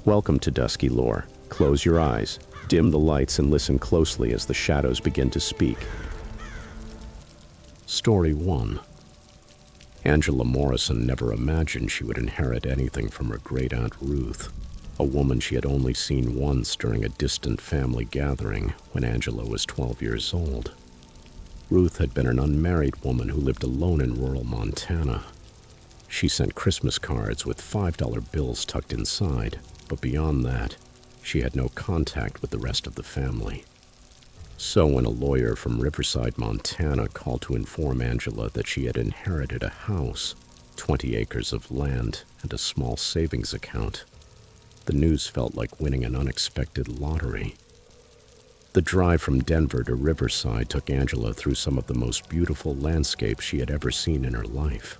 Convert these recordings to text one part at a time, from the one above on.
Welcome to Dusky Lore. Close your eyes, dim the lights, and listen closely as the shadows begin to speak. Story 1. Angela Morrison never imagined she would inherit anything from her great-aunt Ruth, a woman she had only seen once during a distant family gathering when Angela was 12 years old. Ruth had been an unmarried woman who lived alone in rural Montana. She sent Christmas cards with $5 bills tucked inside, but beyond that, she had no contact with the rest of the family. So when a lawyer from Riverside, Montana called to inform Angela that she had inherited a house, 20 acres of land, and a small savings account, the news felt like winning an unexpected lottery. The drive from Denver to Riverside took Angela through some of the most beautiful landscapes she had ever seen in her life.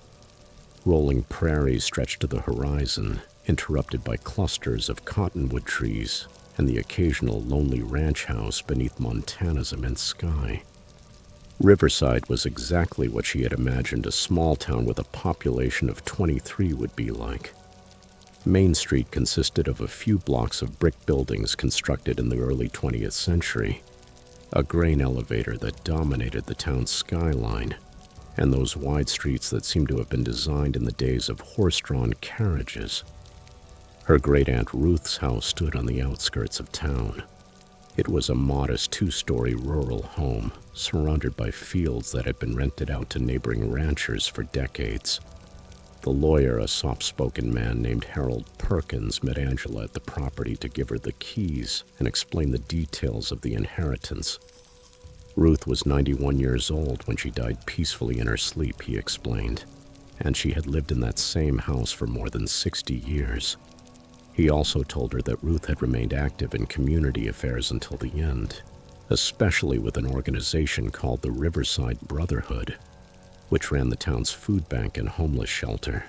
Rolling prairies stretched to the horizon, interrupted by clusters of cottonwood trees and the occasional lonely ranch house beneath Montana's immense sky. Riverside was exactly what she had imagined a small town with a population of 23 would be like. Main Street consisted of a few blocks of brick buildings constructed in the early 20th century, a grain elevator that dominated the town's skyline, and those wide streets that seemed to have been designed in the days of horse-drawn carriages. Her great-aunt Ruth's house stood on the outskirts of town. It was a modest two-story rural home, surrounded by fields that had been rented out to neighboring ranchers for decades. The lawyer, a soft-spoken man named Harold Perkins, met Angela at the property to give her the keys and explain the details of the inheritance. Ruth was 91 years old when she died peacefully in her sleep, he explained, and she had lived in that same house for more than 60 years. He also told her that Ruth had remained active in community affairs until the end, especially with an organization called the Riverside Brotherhood, which ran the town's food bank and homeless shelter.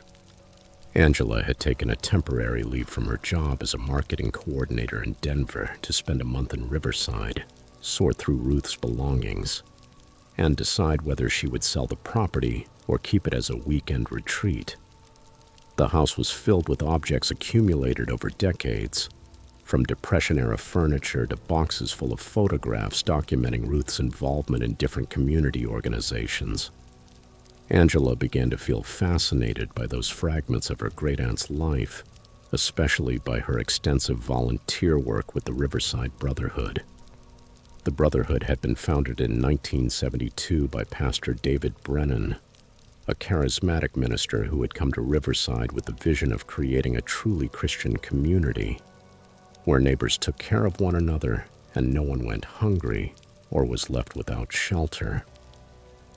Angela had taken a temporary leave from her job as a marketing coordinator in Denver to spend a month in Riverside, sort through Ruth's belongings, and decide whether she would sell the property or keep it as a weekend retreat. The house was filled with objects accumulated over decades, from Depression-era furniture to boxes full of photographs documenting Ruth's involvement in different community organizations. Angela began to feel fascinated by those fragments of her great-aunt's life, especially by her extensive volunteer work with the Riverside Brotherhood. The Brotherhood had been founded in 1972 by Pastor David Brennan, a charismatic minister who had come to Riverside with the vision of creating a truly Christian community, where neighbors took care of one another and no one went hungry or was left without shelter.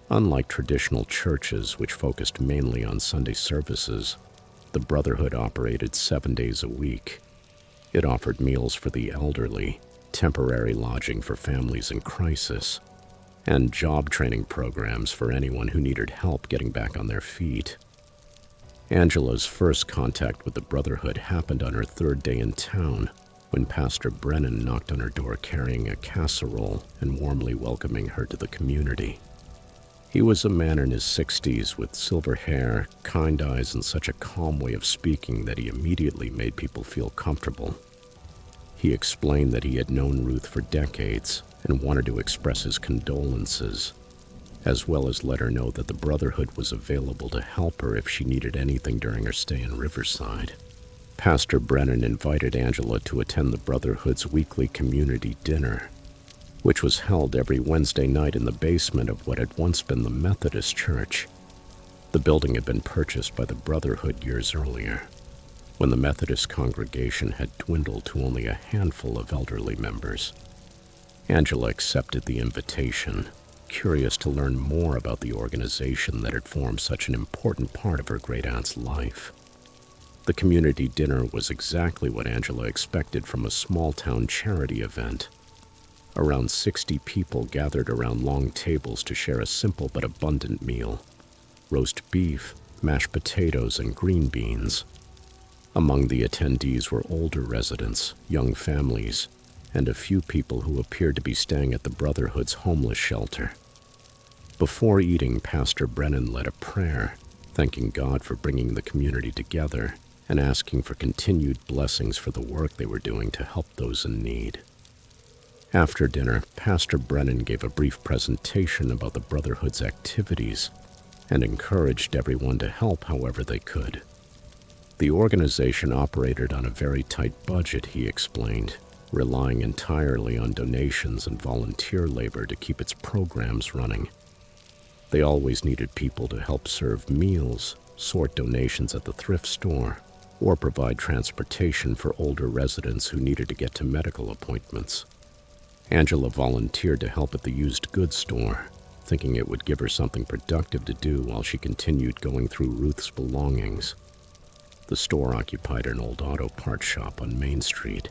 Unlike traditional churches, which focused mainly on Sunday services, the Brotherhood operated 7 days a week. It offered meals for the elderly, temporary lodging for families in crisis, and job training programs for anyone who needed help getting back on their feet. Angela's first contact with the Brotherhood happened on her third day in town, when Pastor Brennan knocked on her door carrying a casserole and warmly welcoming her to the community. He was a man in his 60s with silver hair, kind eyes, and such a calm way of speaking that he immediately made people feel comfortable. He explained that he had known Ruth for decades and wanted to express his condolences, as well as let her know that the Brotherhood was available to help her if she needed anything during her stay in Riverside. Pastor Brennan invited Angela to attend the Brotherhood's weekly community dinner, which was held every Wednesday night in the basement of what had once been the Methodist Church. The building had been purchased by the Brotherhood years earlier, when the Methodist congregation had dwindled to only a handful of elderly members. Angela accepted the invitation, curious to learn more about the organization that had formed such an important part of her great-aunt's life. The community dinner was exactly what Angela expected from a small-town charity event. Around 60 people gathered around long tables to share a simple but abundant meal: roast beef, mashed potatoes, and green beans. Among the attendees were older residents, young families, and a few people who appeared to be staying at the Brotherhood's homeless shelter. Before eating, Pastor Brennan led a prayer, thanking God for bringing the community together and asking for continued blessings for the work they were doing to help those in need. After dinner, Pastor Brennan gave a brief presentation about the Brotherhood's activities and encouraged everyone to help however they could. The organization operated on a very tight budget, he explained, relying entirely on donations and volunteer labor to keep its programs running. They always needed people to help serve meals, sort donations at the thrift store, or provide transportation for older residents who needed to get to medical appointments. Angela volunteered to help at the used goods store, thinking it would give her something productive to do while she continued going through Ruth's belongings. The store occupied an old auto parts shop on Main Street.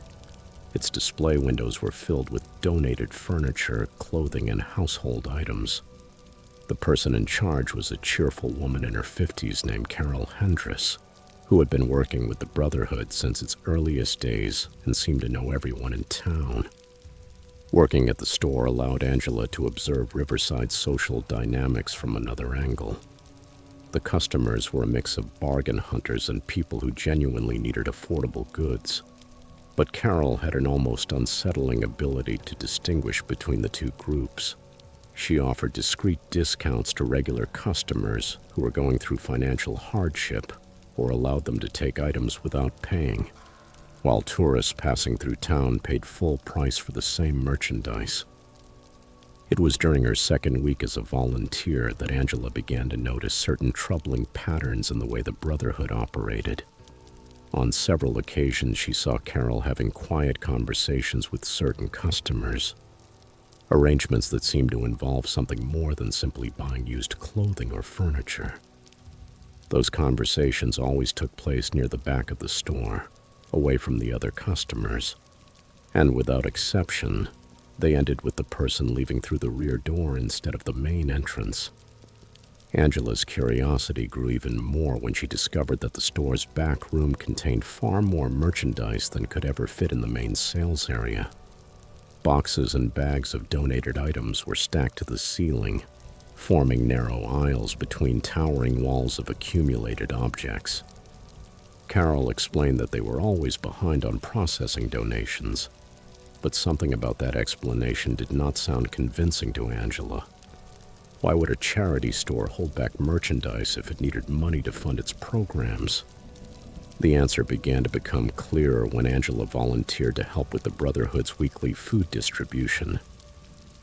Its display windows were filled with donated furniture, clothing, and household items. The person in charge was a cheerful woman in her 50s named Carol Hendress, who had been working with the Brotherhood since its earliest days and seemed to know everyone in town. Working at the store allowed Angela to observe Riverside's social dynamics from another angle. The customers were a mix of bargain hunters and people who genuinely needed affordable goods. But Carol had an almost unsettling ability to distinguish between the two groups. She offered discreet discounts to regular customers who were going through financial hardship or allowed them to take items without paying, while tourists passing through town paid full price for the same merchandise. It was during her second week as a volunteer that Angela began to notice certain troubling patterns in the way the Brotherhood operated. On several occasions, she saw Carol having quiet conversations with certain customers, arrangements that seemed to involve something more than simply buying used clothing or furniture. Those conversations always took place near the back of the store, away from the other customers, and without exception, they ended with the person leaving through the rear door instead of the main entrance. Angela's curiosity grew even more when she discovered that the store's back room contained far more merchandise than could ever fit in the main sales area. Boxes and bags of donated items were stacked to the ceiling, forming narrow aisles between towering walls of accumulated objects. Carol explained that they were always behind on processing donations, but something about that explanation did not sound convincing to Angela. Why would a charity store hold back merchandise if it needed money to fund its programs? The answer began to become clearer when Angela volunteered to help with the Brotherhood's weekly food distribution.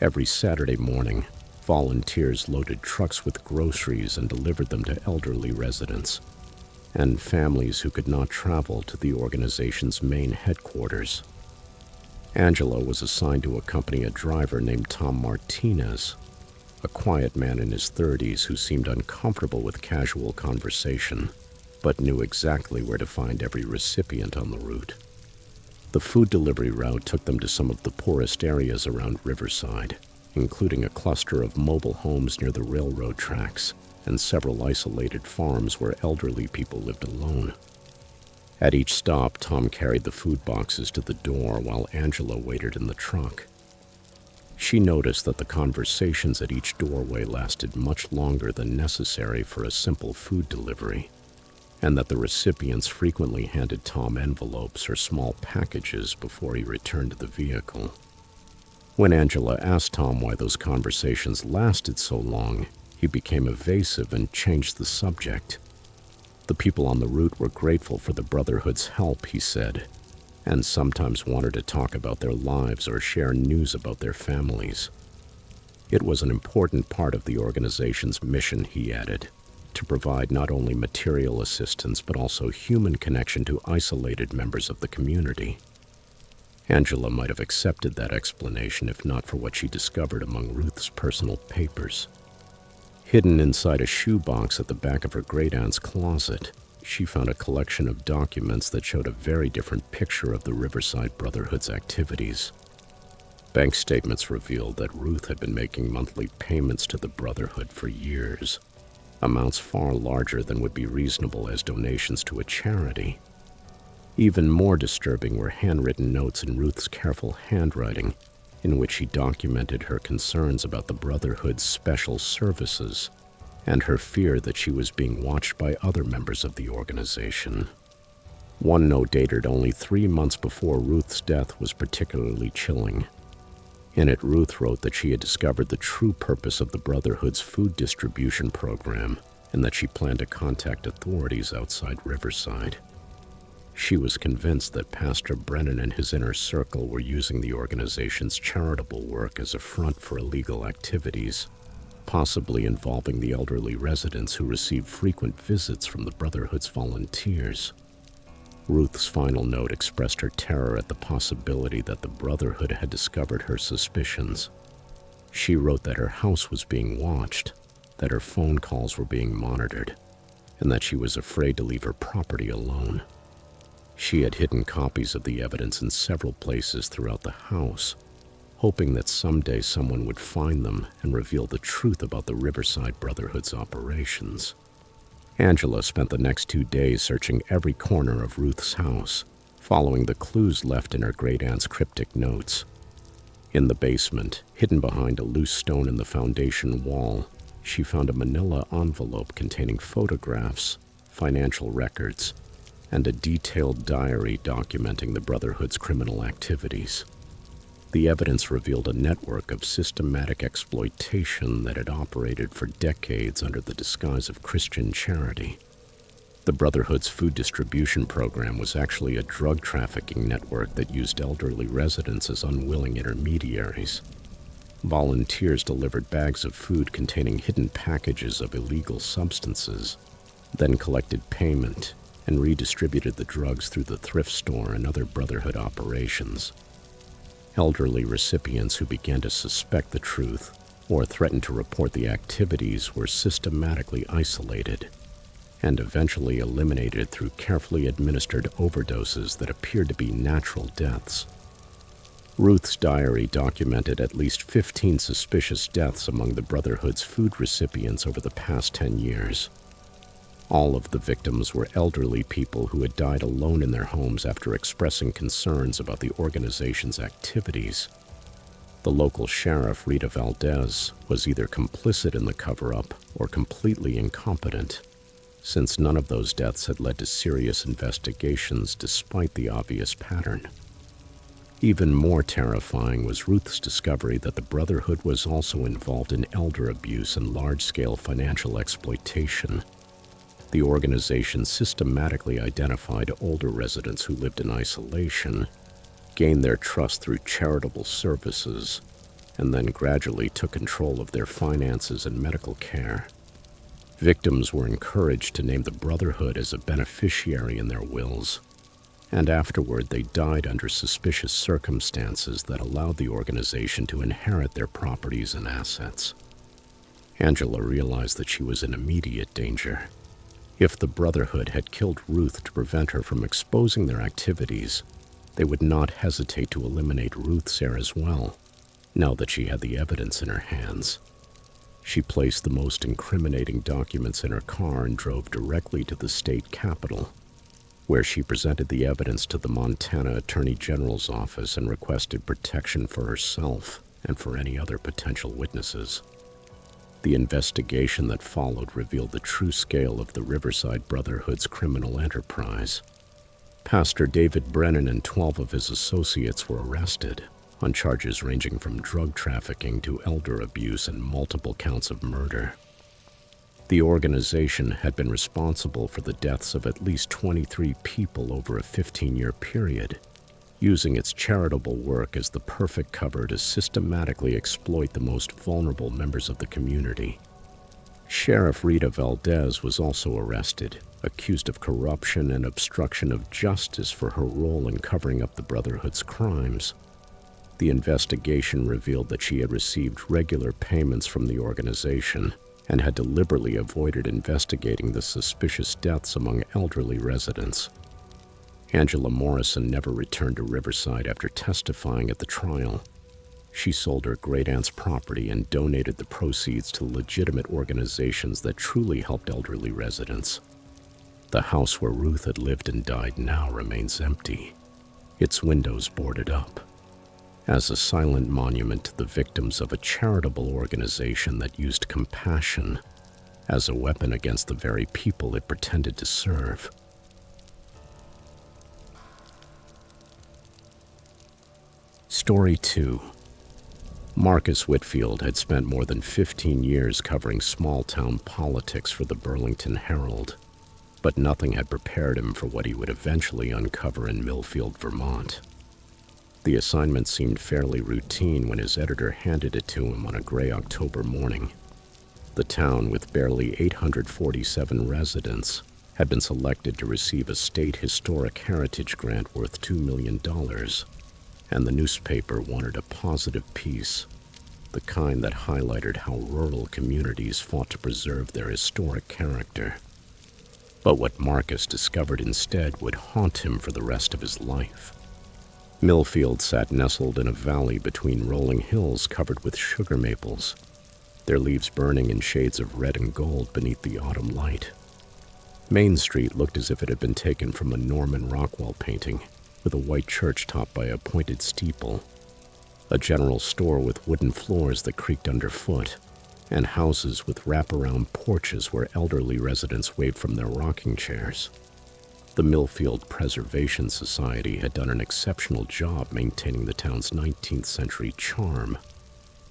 Every Saturday morning, volunteers loaded trucks with groceries and delivered them to elderly residents and families who could not travel to the organization's main headquarters. Angela was assigned to accompany a driver named Tom Martinez, a quiet man in his 30s who seemed uncomfortable with casual conversation, but knew exactly where to find every recipient on the route. The food delivery route took them to some of the poorest areas around Riverside, including a cluster of mobile homes near the railroad tracks and several isolated farms where elderly people lived alone. At each stop, Tom carried the food boxes to the door while Angela waited in the truck. She noticed that the conversations at each doorway lasted much longer than necessary for a simple food delivery, and that the recipients frequently handed Tom envelopes or small packages before he returned to the vehicle. When Angela asked Tom why those conversations lasted so long, he became evasive and changed the subject. The people on the route were grateful for the Brotherhood's help, he said, and sometimes wanted to talk about their lives or share news about their families. It was an important part of the organization's mission, he added, to provide not only material assistance but also human connection to isolated members of the community. Angela might have accepted that explanation if not for what she discovered among Ruth's personal papers. Hidden inside a shoebox at the back of her great-aunt's closet, she found a collection of documents that showed a very different picture of the Riverside Brotherhood's activities. Bank statements revealed that Ruth had been making monthly payments to the Brotherhood for years, amounts far larger than would be reasonable as donations to a charity. Even more disturbing were handwritten notes in Ruth's careful handwriting, in which she documented her concerns about the Brotherhood's special services and her fear that she was being watched by other members of the organization. One note dated only 3 months before Ruth's death was particularly chilling. In it, Ruth wrote that she had discovered the true purpose of the Brotherhood's food distribution program and that she planned to contact authorities outside Riverside. She was convinced that Pastor Brennan and his inner circle were using the organization's charitable work as a front for illegal activities, possibly involving the elderly residents who received frequent visits from the Brotherhood's volunteers. Ruth's final note expressed her terror at the possibility that the Brotherhood had discovered her suspicions. She wrote that her house was being watched, that her phone calls were being monitored, and that she was afraid to leave her property alone. She had hidden copies of the evidence in several places throughout the house, hoping that someday someone would find them and reveal the truth about the Riverside Brotherhood's operations. Angela spent the next 2 days searching every corner of Ruth's house, following the clues left in her great-aunt's cryptic notes. In the basement, hidden behind a loose stone in the foundation wall, she found a manila envelope containing photographs, financial records, and a detailed diary documenting the Brotherhood's criminal activities. The evidence revealed a network of systematic exploitation that had operated for decades under the disguise of Christian charity. The Brotherhood's food distribution program was actually a drug trafficking network that used elderly residents as unwilling intermediaries. Volunteers delivered bags of food containing hidden packages of illegal substances, then collected payment and redistributed the drugs through the thrift store and other Brotherhood operations. Elderly recipients who began to suspect the truth or threatened to report the activities were systematically isolated and eventually eliminated through carefully administered overdoses that appeared to be natural deaths. Ruth's diary documented at least 15 suspicious deaths among the Brotherhood's food recipients over the past 10 years. All of the victims were elderly people who had died alone in their homes after expressing concerns about the organization's activities. The local sheriff, Rita Valdez, was either complicit in the cover-up or completely incompetent, since none of those deaths had led to serious investigations despite the obvious pattern. Even more terrifying was Ruth's discovery that the Brotherhood was also involved in elder abuse and large-scale financial exploitation. The organization systematically identified older residents who lived in isolation, gained their trust through charitable services, and then gradually took control of their finances and medical care. Victims were encouraged to name the Brotherhood as a beneficiary in their wills, and afterward they died under suspicious circumstances that allowed the organization to inherit their properties and assets. Angela realized that she was in immediate danger. If the Brotherhood had killed Ruth to prevent her from exposing their activities, they would not hesitate to eliminate Ruth's heir as well, now that she had the evidence in her hands. She placed the most incriminating documents in her car and drove directly to the state capitol, where she presented the evidence to the Montana Attorney General's office and requested protection for herself and for any other potential witnesses. The investigation that followed revealed the true scale of the Riverside Brotherhood's criminal enterprise. Pastor David Brennan and 12 of his associates were arrested on charges ranging from drug trafficking to elder abuse and multiple counts of murder. The organization had been responsible for the deaths of at least 23 people over a 15-year period, using its charitable work as the perfect cover to systematically exploit the most vulnerable members of the community. Sheriff Rita Valdez was also arrested, accused of corruption and obstruction of justice for her role in covering up the Brotherhood's crimes. The investigation revealed that she had received regular payments from the organization and had deliberately avoided investigating the suspicious deaths among elderly residents. Angela Morrison never returned to Riverside after testifying at the trial. She sold her great-aunt's property and donated the proceeds to legitimate organizations that truly helped elderly residents. The house where Ruth had lived and died now remains empty, its windows boarded up, as a silent monument to the victims of a charitable organization that used compassion as a weapon against the very people it pretended to serve. Story 2. Marcus Whitfield had spent more than 15 years covering small-town politics for the Burlington Herald, but nothing had prepared him for what he would eventually uncover in Millfield, Vermont. The assignment seemed fairly routine when his editor handed it to him on a gray October morning. The town, with barely 847 residents, had been selected to receive a state historic heritage grant worth $2 million, and the newspaper wanted a positive piece, the kind that highlighted how rural communities fought to preserve their historic character. But what Marcus discovered instead would haunt him for the rest of his life. Millfield sat nestled in a valley between rolling hills covered with sugar maples, their leaves burning in shades of red and gold beneath the autumn light. Main Street looked as if it had been taken from a Norman Rockwell painting, with a white church topped by a pointed steeple, a general store with wooden floors that creaked underfoot, and houses with wraparound porches where elderly residents waved from their rocking chairs. The Millfield Preservation Society had done an exceptional job maintaining the town's 19th century charm,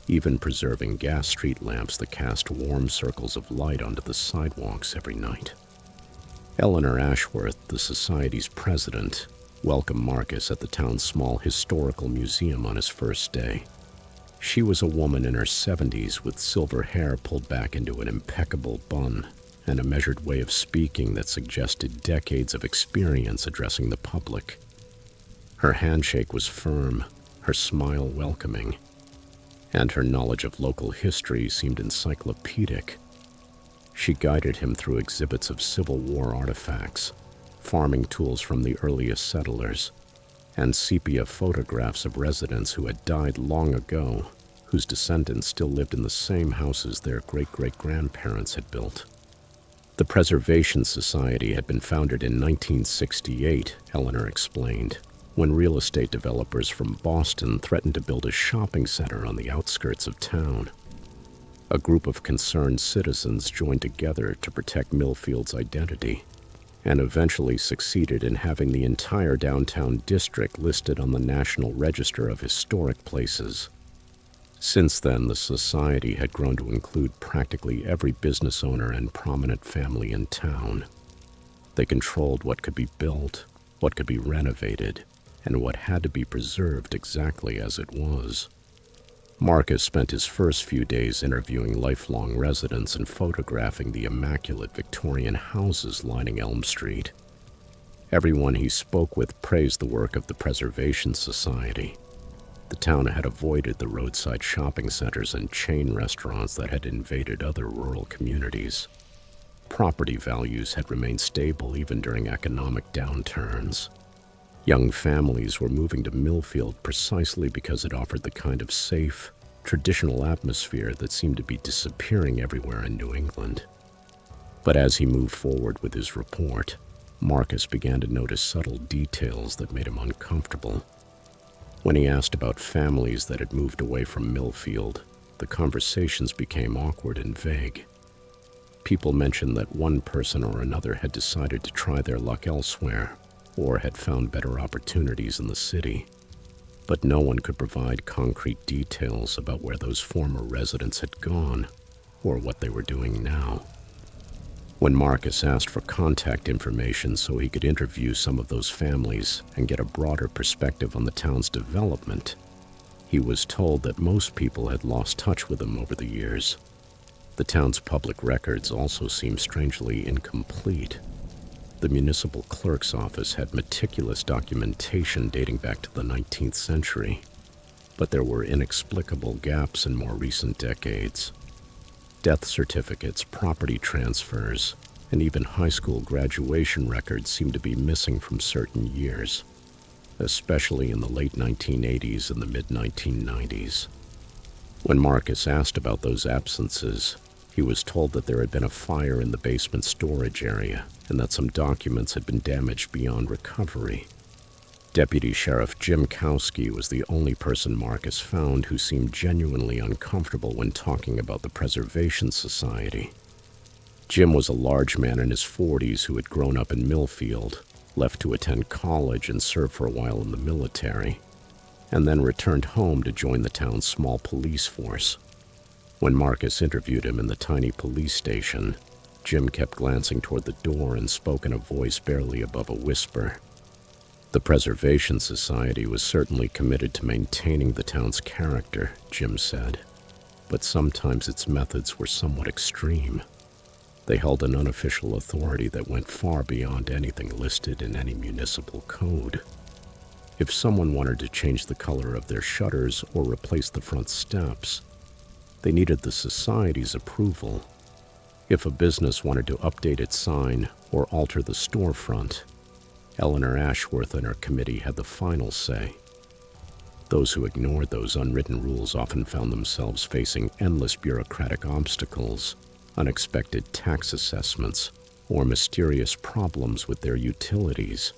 even preserving gas street lamps that cast warm circles of light onto the sidewalks every night. Eleanor Ashworth, the society's president, welcomed Marcus at the town's small historical museum on his first day. She was a woman in her 70s with silver hair pulled back into an impeccable bun and a measured way of speaking that suggested decades of experience addressing the public. Her handshake was firm, her smile welcoming, and her knowledge of local history seemed encyclopedic. She guided him through exhibits of Civil War artifacts, farming tools from the earliest settlers, and sepia photographs of residents who had died long ago, whose descendants still lived in the same houses their great-great-grandparents had built. The Preservation Society had been founded in 1968, Eleanor explained, when real estate developers from Boston threatened to build a shopping center on the outskirts of town. A group of concerned citizens joined together to protect Millfield's identity, and eventually succeeded in having the entire downtown district listed on the National Register of Historic Places. Since then, the society had grown to include practically every business owner and prominent family in town. They controlled what could be built, what could be renovated, and what had to be preserved exactly as it was. Marcus spent his first few days interviewing lifelong residents and photographing the immaculate Victorian houses lining Elm Street. Everyone he spoke with praised the work of the Preservation Society. The town had avoided the roadside shopping centers and chain restaurants that had invaded other rural communities. Property values had remained stable even during economic downturns. Young families were moving to Millfield precisely because it offered the kind of safe, traditional atmosphere that seemed to be disappearing everywhere in New England. But as he moved forward with his report, Marcus began to notice subtle details that made him uncomfortable. When he asked about families that had moved away from Millfield, the conversations became awkward and vague. People mentioned that one person or another had decided to try their luck elsewhere, or had found better opportunities in the city. But no one could provide concrete details about where those former residents had gone, or what they were doing now. When Marcus asked for contact information so he could interview some of those families and get a broader perspective on the town's development, he was told that most people had lost touch with them over the years. The town's public records also seemed strangely incomplete. The municipal clerk's office had meticulous documentation dating back to the 19th century, but there were inexplicable gaps in more recent decades. Death certificates, property transfers, and even high school graduation records seemed to be missing from certain years, especially in the late 1980s and the mid-1990s. When Marcus asked about those absences, he was told that there had been a fire in the basement storage area and that some documents had been damaged beyond recovery. Deputy Sheriff Jim Kowski was the only person Marcus found who seemed genuinely uncomfortable when talking about the Preservation Society. Jim was a large man in his 40s who had grown up in Millfield, left to attend college and serve for a while in the military. and then returned home to join the town's small police force. When Marcus interviewed him in the tiny police station, Jim kept glancing toward the door and spoke in a voice barely above a whisper. The Preservation Society was certainly committed to maintaining the town's character, Jim said, but sometimes its methods were somewhat extreme. They held an unofficial authority that went far beyond anything listed in any municipal code. If someone wanted to change the color of their shutters or replace the front steps, they needed the society's approval. If a business wanted to update its sign or alter the storefront, Eleanor Ashworth and her committee had the final say. Those who ignored those unwritten rules often found themselves facing endless bureaucratic obstacles, unexpected tax assessments, or mysterious problems with their utilities.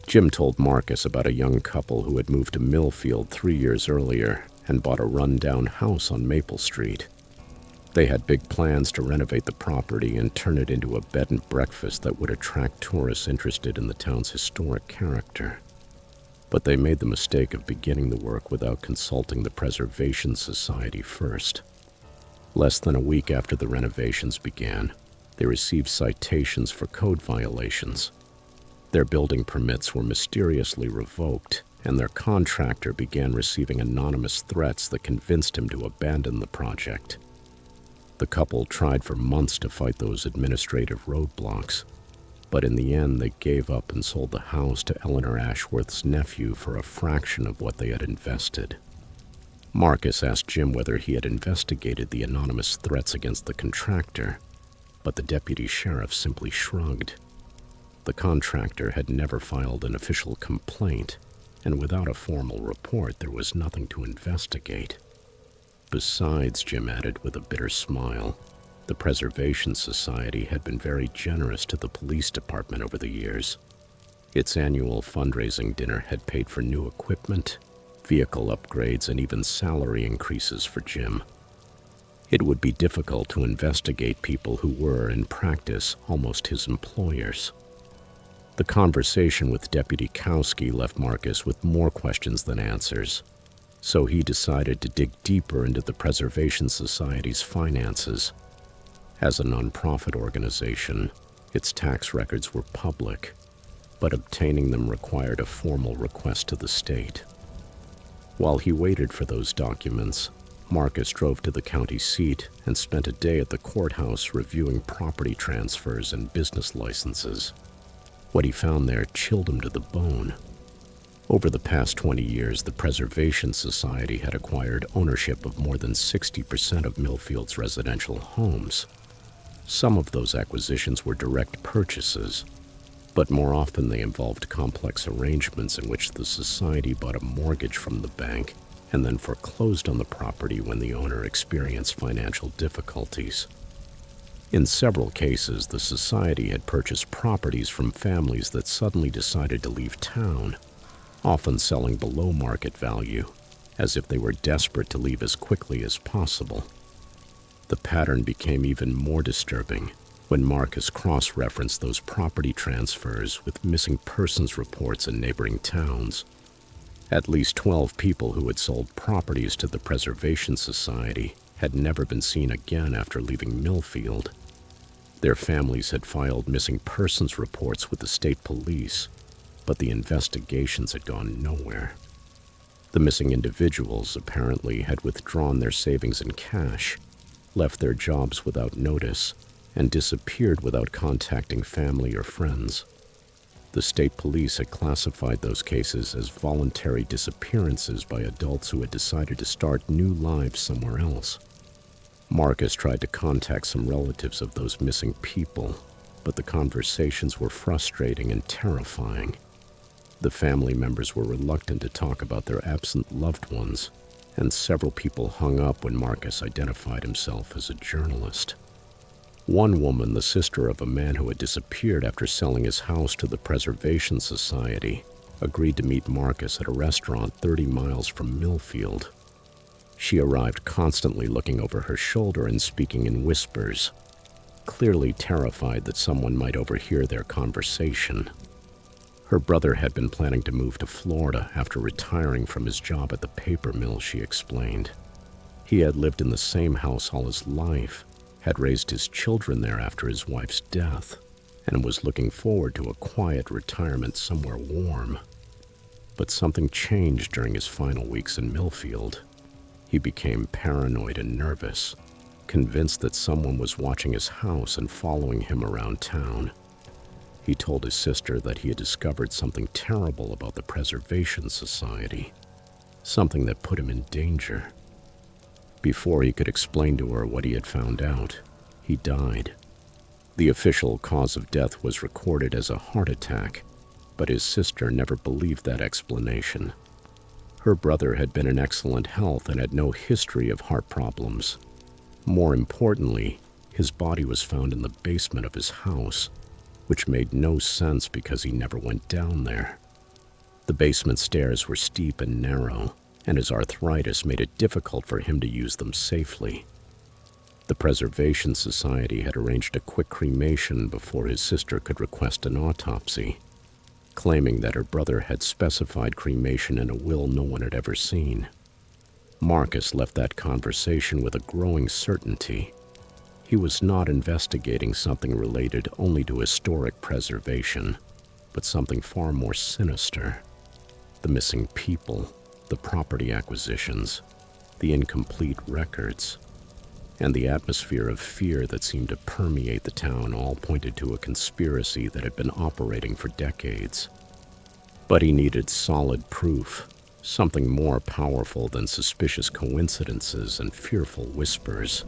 Jim told Marcus about a young couple who had moved to Millfield 3 years earlier and bought a run-down house on Maple Street. They had big plans to renovate the property and turn it into a bed and breakfast that would attract tourists interested in the town's historic character. But they made the mistake of beginning the work without consulting the Preservation Society first. Less than a week after the renovations began, they received citations for code violations. Their building permits were mysteriously revoked, and their contractor began receiving anonymous threats that convinced him to abandon the project. The couple tried for months to fight those administrative roadblocks, but in the end they gave up and sold the house to Eleanor Ashworth's nephew for a fraction of what they had invested. Marcus asked Jim whether he had investigated the anonymous threats against the contractor, but the deputy sheriff simply shrugged. The contractor had never filed an official complaint, and without a formal report, there was nothing to investigate. Besides, Jim added with a bitter smile, the Preservation Society had been very generous to the police department over the years. Its annual fundraising dinner had paid for new equipment, vehicle upgrades, and even salary increases for Jim. It would be difficult to investigate people who were, in practice, almost his employers. The conversation with Deputy Kowski left Marcus with more questions than answers, so he decided to dig deeper into the Preservation Society's finances. As a nonprofit organization, its tax records were public, but obtaining them required a formal request to the state. While he waited for those documents, Marcus drove to the county seat and spent a day at the courthouse reviewing property transfers and business licenses. What he found there chilled him to the bone. Over the past 20 years, the Preservation Society had acquired ownership of more than 60% of Millfield's residential homes. Some of those acquisitions were direct purchases, but more often they involved complex arrangements in which the society bought a mortgage from the bank and then foreclosed on the property when the owner experienced financial difficulties. In several cases, the society had purchased properties from families that suddenly decided to leave town, often selling below market value, as if they were desperate to leave as quickly as possible. The pattern became even more disturbing when Marcus cross-referenced those property transfers with missing persons reports in neighboring towns. At least 12 people who had sold properties to the Preservation Society had never been seen again after leaving Millfield. Their families had filed missing persons reports with the state police, but the investigations had gone nowhere. The missing individuals apparently had withdrawn their savings and cash, left their jobs without notice, and disappeared without contacting family or friends. The state police had classified those cases as voluntary disappearances by adults who had decided to start new lives somewhere else. Marcus tried to contact some relatives of those missing people, but the conversations were frustrating and terrifying. The family members were reluctant to talk about their absent loved ones, and several people hung up when Marcus identified himself as a journalist. One woman, the sister of a man who had disappeared after selling his house to the Preservation Society, agreed to meet Marcus at a restaurant 30 miles from Millfield. She arrived constantly looking over her shoulder and speaking in whispers, clearly terrified that someone might overhear their conversation. Her brother had been planning to move to Florida after retiring from his job at the paper mill, she explained. He had lived in the same house all his life, had raised his children there after his wife's death, and was looking forward to a quiet retirement somewhere warm. But something changed during his final weeks in Millfield. He became paranoid and nervous, convinced that someone was watching his house and following him around town. He told his sister that he had discovered something terrible about the Preservation Society, something that put him in danger. Before he could explain to her what he had found out, he died. The official cause of death was recorded as a heart attack, but his sister never believed that explanation. Her brother had been in excellent health and had no history of heart problems. More importantly, his body was found in the basement of his house, which made no sense because he never went down there. The basement stairs were steep and narrow, and his arthritis made it difficult for him to use them safely. The Preservation Society had arranged a quick cremation before his sister could request an autopsy, claiming that her brother had specified cremation in a will no one had ever seen. Marcus left that conversation with a growing certainty. He was not investigating something related only to historic preservation, but something far more sinister. The missing people, the property acquisitions, the incomplete records, and the atmosphere of fear that seemed to permeate the town all pointed to a conspiracy that had been operating for decades. But he needed solid proof, something more powerful than suspicious coincidences and fearful whispers.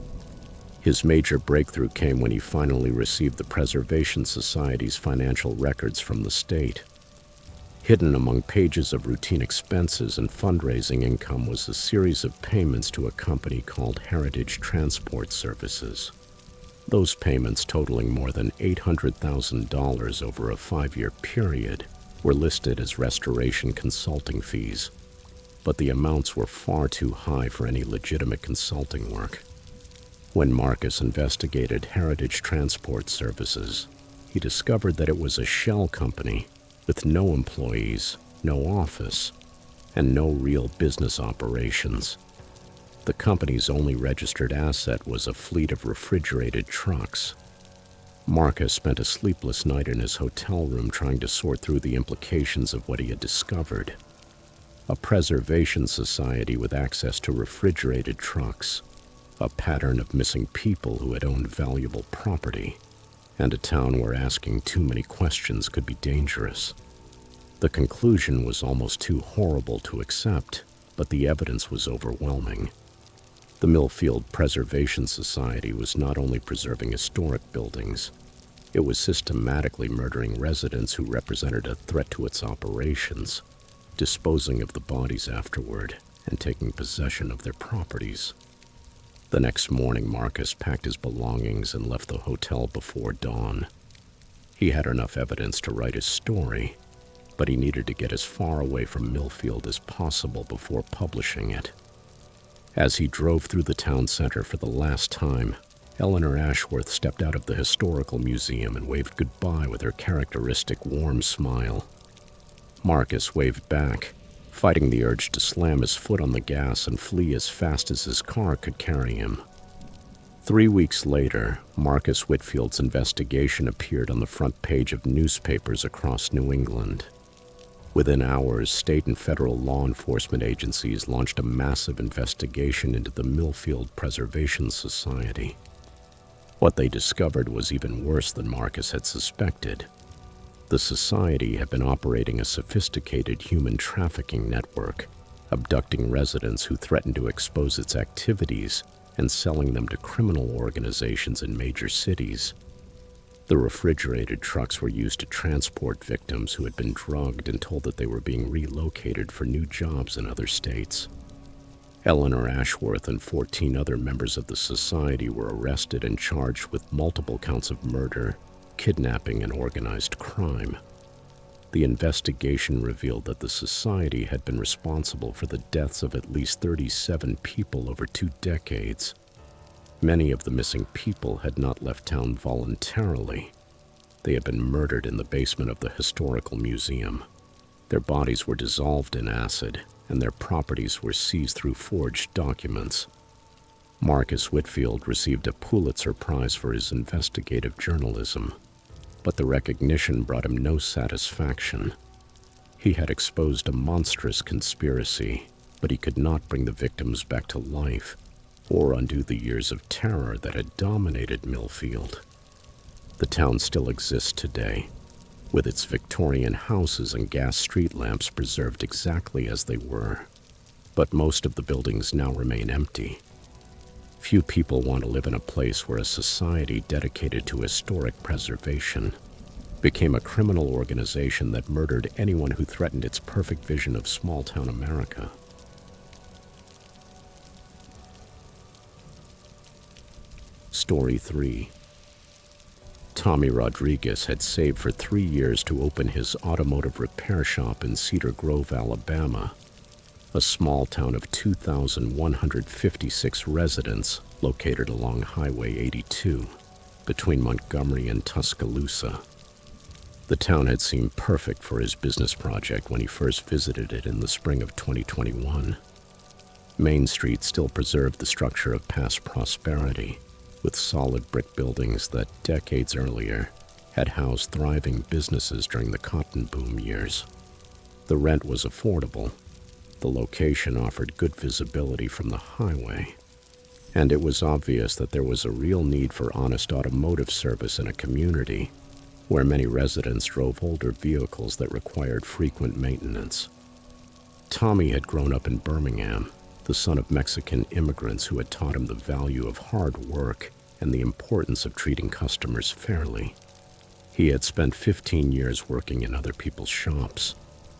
His major breakthrough came when he finally received the Preservation Society's financial records from the state. Hidden among pages of routine expenses and fundraising income was a series of payments to a company called Heritage Transport Services. Those payments, totaling more than $800,000 over a 5-year period, were listed as restoration consulting fees, but the amounts were far too high for any legitimate consulting work. When Marcus investigated Heritage Transport Services, he discovered that it was a shell company with no employees, no office, and no real business operations. The company's only registered asset was a fleet of refrigerated trucks. Marcus spent a sleepless night in his hotel room trying to sort through the implications of what he had discovered. A preservation society with access to refrigerated trucks, a pattern of missing people who had owned valuable property, and a town where asking too many questions could be dangerous. The conclusion was almost too horrible to accept, but the evidence was overwhelming. The Millfield Preservation Society was not only preserving historic buildings, it was systematically murdering residents who represented a threat to its operations, disposing of the bodies afterward, and taking possession of their properties. The next morning, Marcus packed his belongings and left the hotel before dawn. He had enough evidence to write his story, but he needed to get as far away from Millfield as possible before publishing it. As he drove through the town center for the last time, Eleanor Ashworth stepped out of the historical museum and waved goodbye with her characteristic warm smile. Marcus waved back, fighting the urge to slam his foot on the gas and flee as fast as his car could carry him. 3 weeks later, Marcus Whitfield's investigation appeared on the front page of newspapers across New England. Within hours, state and federal law enforcement agencies launched a massive investigation into the Millfield Preservation Society. What they discovered was even worse than Marcus had suspected. The society had been operating a sophisticated human trafficking network, abducting residents who threatened to expose its activities and selling them to criminal organizations in major cities. The refrigerated trucks were used to transport victims who had been drugged and told that they were being relocated for new jobs in other states. Eleanor Ashworth and 14 other members of the society were arrested and charged with multiple counts of murder, kidnapping, and organized crime. The investigation revealed that the society had been responsible for the deaths of at least 37 people over 2 decades. Many of the missing people had not left town voluntarily. They had been murdered in the basement of the historical museum. Their bodies were dissolved in acid, and their properties were seized through forged documents. Marcus Whitfield received a Pulitzer Prize for his investigative journalism, but the recognition brought him no satisfaction. He had exposed a monstrous conspiracy, but he could not bring the victims back to life or undo the years of terror that had dominated Millfield. The town still exists today, with its Victorian houses and gas street lamps preserved exactly as they were, but most of the buildings now remain empty. Few people want to live in a place where a society dedicated to historic preservation became a criminal organization that murdered anyone who threatened its perfect vision of small-town America. Story 3. Tommy Rodriguez had saved for 3 years to open his automotive repair shop in Cedar Grove, Alabama, a small town of 2,156 residents located along Highway 82 between Montgomery and Tuscaloosa. The town had seemed perfect for his business project when he first visited it in the spring of 2021. Main Street still preserved the structure of past prosperity, with solid brick buildings that decades earlier had housed thriving businesses during the cotton boom years. The rent was affordable, the location offered good visibility from the highway, and it was obvious that there was a real need for honest automotive service in a community where many residents drove older vehicles that required frequent maintenance. Tommy had grown up in Birmingham, the son of Mexican immigrants who had taught him the value of hard work and the importance of treating customers fairly. He had spent 15 years working in other people's shops,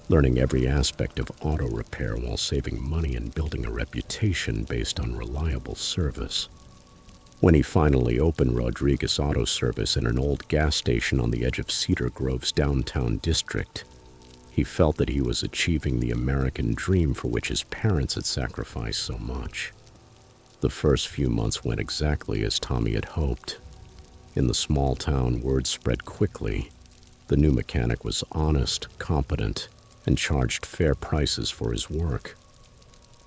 learning every aspect of auto repair while saving money and building a reputation based on reliable service. When he finally opened Rodriguez Auto Service in an old gas station on the edge of Cedar Grove's downtown district, he felt that he was achieving the American dream for which his parents had sacrificed so much. The first few months went exactly as Tommy had hoped. In the small town, word spread quickly. The new mechanic was honest, competent, and charged fair prices for his work.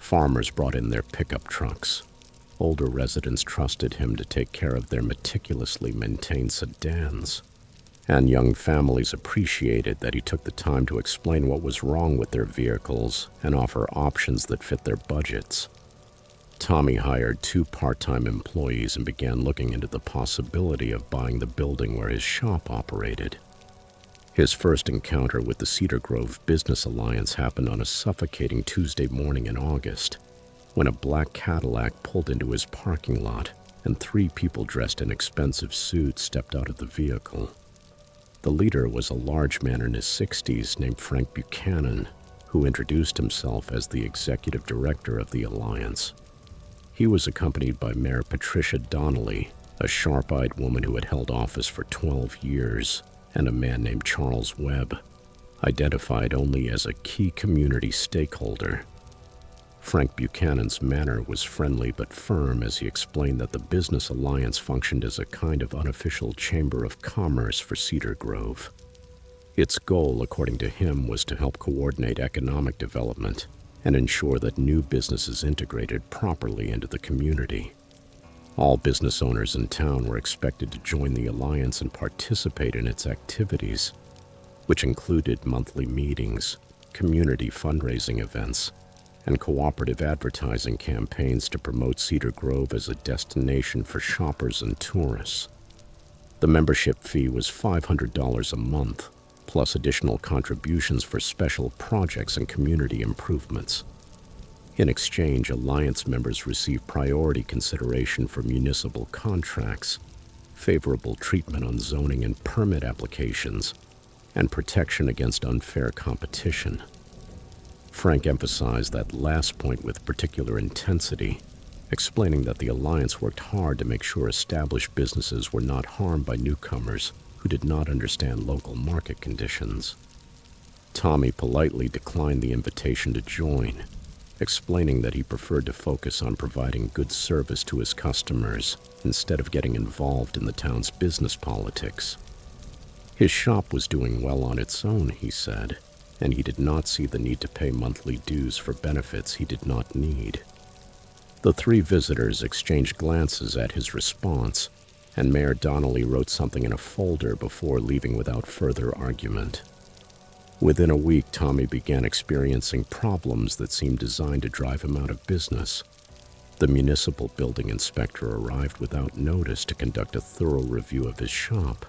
Farmers brought in their pickup trucks. Older residents trusted him to take care of their meticulously maintained sedans, and young families appreciated that he took the time to explain what was wrong with their vehicles and offer options that fit their budgets. Tommy hired 2 part-time employees and began looking into the possibility of buying the building where his shop operated. His first encounter with the Cedar Grove Business Alliance happened on a suffocating Tuesday morning in August, when a black Cadillac pulled into his parking lot and 3 people dressed in expensive suits stepped out of the vehicle. The leader was a large man in his 60s named Frank Buchanan, who introduced himself as the executive director of the alliance. He was accompanied by Mayor Patricia Donnelly, a sharp-eyed woman who had held office for 12 years, and a man named Charles Webb, identified only as a key community stakeholder. Frank Buchanan's manner was friendly but firm as he explained that the Business Alliance functioned as a kind of unofficial chamber of commerce for Cedar Grove. Its goal, according to him, was to help coordinate economic development and ensure that new businesses integrated properly into the community. All business owners in town were expected to join the alliance and participate in its activities, which included monthly meetings, community fundraising events, and cooperative advertising campaigns to promote Cedar Grove as a destination for shoppers and tourists. The membership fee was $500 a month, plus additional contributions for special projects and community improvements. In exchange, Alliance members received priority consideration for municipal contracts, favorable treatment on zoning and permit applications, and protection against unfair competition. Frank emphasized that last point with particular intensity, explaining that the Alliance worked hard to make sure established businesses were not harmed by newcomers who did not understand local market conditions. Tommy politely declined the invitation to join, explaining that he preferred to focus on providing good service to his customers instead of getting involved in the town's business politics. His shop was doing well on its own, he said, and he did not see the need to pay monthly dues for benefits he did not need. The three visitors exchanged glances at his response, and Mayor Donnelly wrote something in a folder before leaving without further argument. Within a week, Tommy began experiencing problems that seemed designed to drive him out of business. The municipal building inspector arrived without notice to conduct a thorough review of his shop,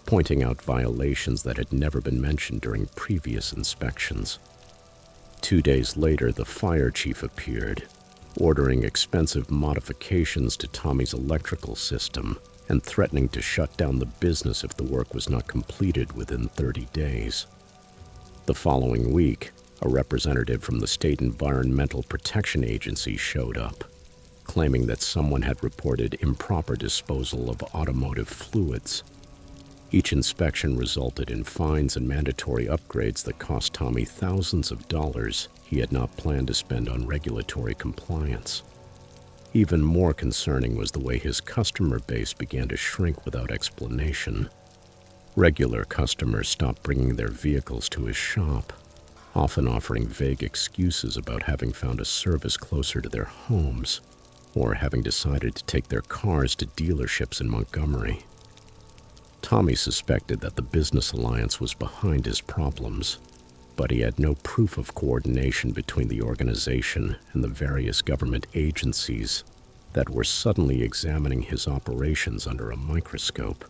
pointing out violations that had never been mentioned during previous inspections. 2 days later, the fire chief appeared, ordering expensive modifications to Tommy's electrical system and threatening to shut down the business if the work was not completed within 30 days. The following week, a representative from the State Environmental Protection Agency showed up, claiming that someone had reported improper disposal of automotive fluids. Each inspection resulted in fines and mandatory upgrades that cost Tommy thousands of dollars he had not planned to spend on regulatory compliance. Even more concerning was the way his customer base began to shrink without explanation. Regular customers stopped bringing their vehicles to his shop, often offering vague excuses about having found a service closer to their homes or having decided to take their cars to dealerships in Montgomery. Tommy suspected that the business alliance was behind his problems, but he had no proof of coordination between the organization and the various government agencies that were suddenly examining his operations under a microscope.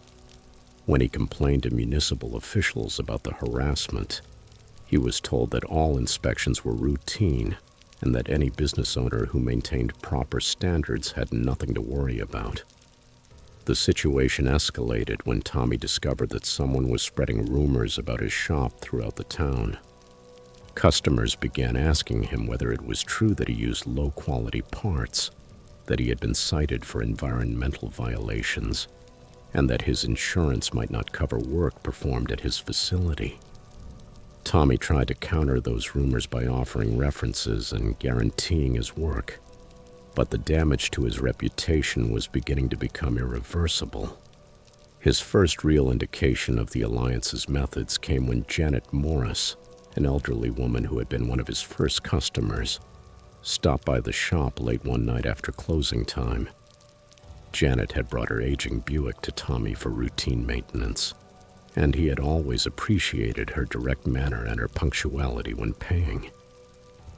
When he complained to municipal officials about the harassment, he was told that all inspections were routine and that any business owner who maintained proper standards had nothing to worry about. The situation escalated when Tommy discovered that someone was spreading rumors about his shop throughout the town. Customers began asking him whether it was true that he used low-quality parts, that he had been cited for environmental violations, and that his insurance might not cover work performed at his facility. Tommy tried to counter those rumors by offering references and guaranteeing his work, but the damage to his reputation was beginning to become irreversible. His first real indication of the Alliance's methods came when Janet Morris, an elderly woman who had been one of his first customers, stopped by the shop late one night after closing time. Janet had brought her aging Buick to Tommy for routine maintenance, and he had always appreciated her direct manner and her punctuality when paying.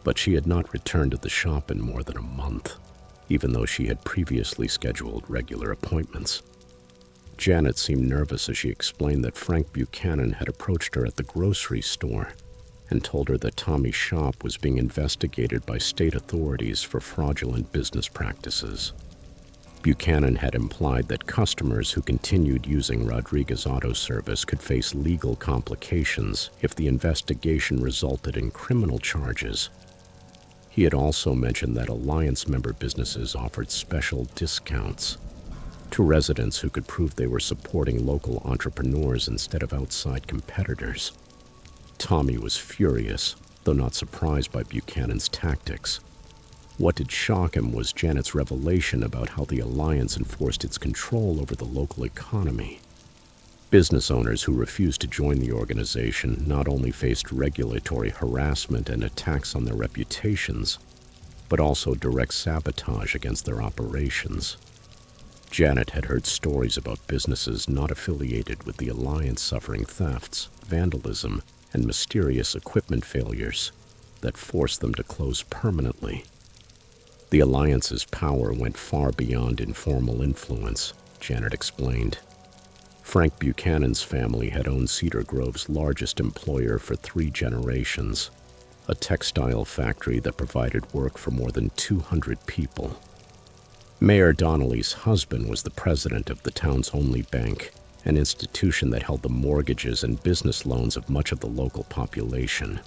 But she had not returned to the shop in more than a month, even though she had previously scheduled regular appointments. Janet seemed nervous as she explained that Frank Buchanan had approached her at the grocery store and told her that Tommy's shop was being investigated by state authorities for fraudulent business practices. Buchanan had implied that customers who continued using Rodriguez Auto Service could face legal complications if the investigation resulted in criminal charges. He had also mentioned that Alliance member businesses offered special discounts to residents who could prove they were supporting local entrepreneurs instead of outside competitors. Tommy was furious, though not surprised by Buchanan's tactics. What did shock him was Janet's revelation about how the Alliance enforced its control over the local economy. Business owners who refused to join the organization not only faced regulatory harassment and attacks on their reputations, but also direct sabotage against their operations. Janet had heard stories about businesses not affiliated with the Alliance suffering thefts, vandalism, and mysterious equipment failures that forced them to close permanently. The Alliance's power went far beyond informal influence, Janet explained. Frank Buchanan's family had owned Cedar Grove's largest employer for 3 generations, a textile factory that provided work for more than 200 people. Mayor Donnelly's husband was the president of the town's only bank, an institution that held the mortgages and business loans of much of the local population.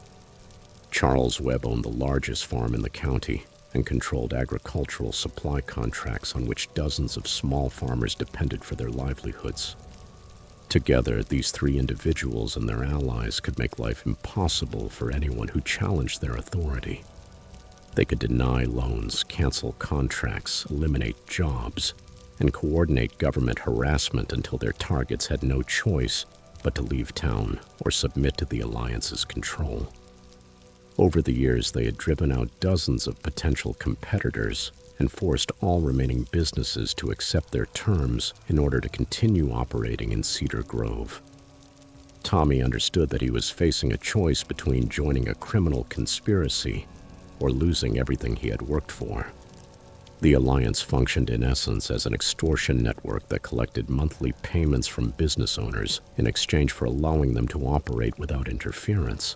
Charles Webb owned the largest farm in the county and controlled agricultural supply contracts on which dozens of small farmers depended for their livelihoods. Together, these 3 individuals and their allies could make life impossible for anyone who challenged their authority. They could deny loans, cancel contracts, eliminate jobs, and coordinate government harassment until their targets had no choice but to leave town or submit to the Alliance's control. Over the years, they had driven out dozens of potential competitors and forced all remaining businesses to accept their terms in order to continue operating in Cedar Grove. Tommy understood that he was facing a choice between joining a criminal conspiracy or losing everything he had worked for. The Alliance functioned in essence as an extortion network that collected monthly payments from business owners in exchange for allowing them to operate without interference.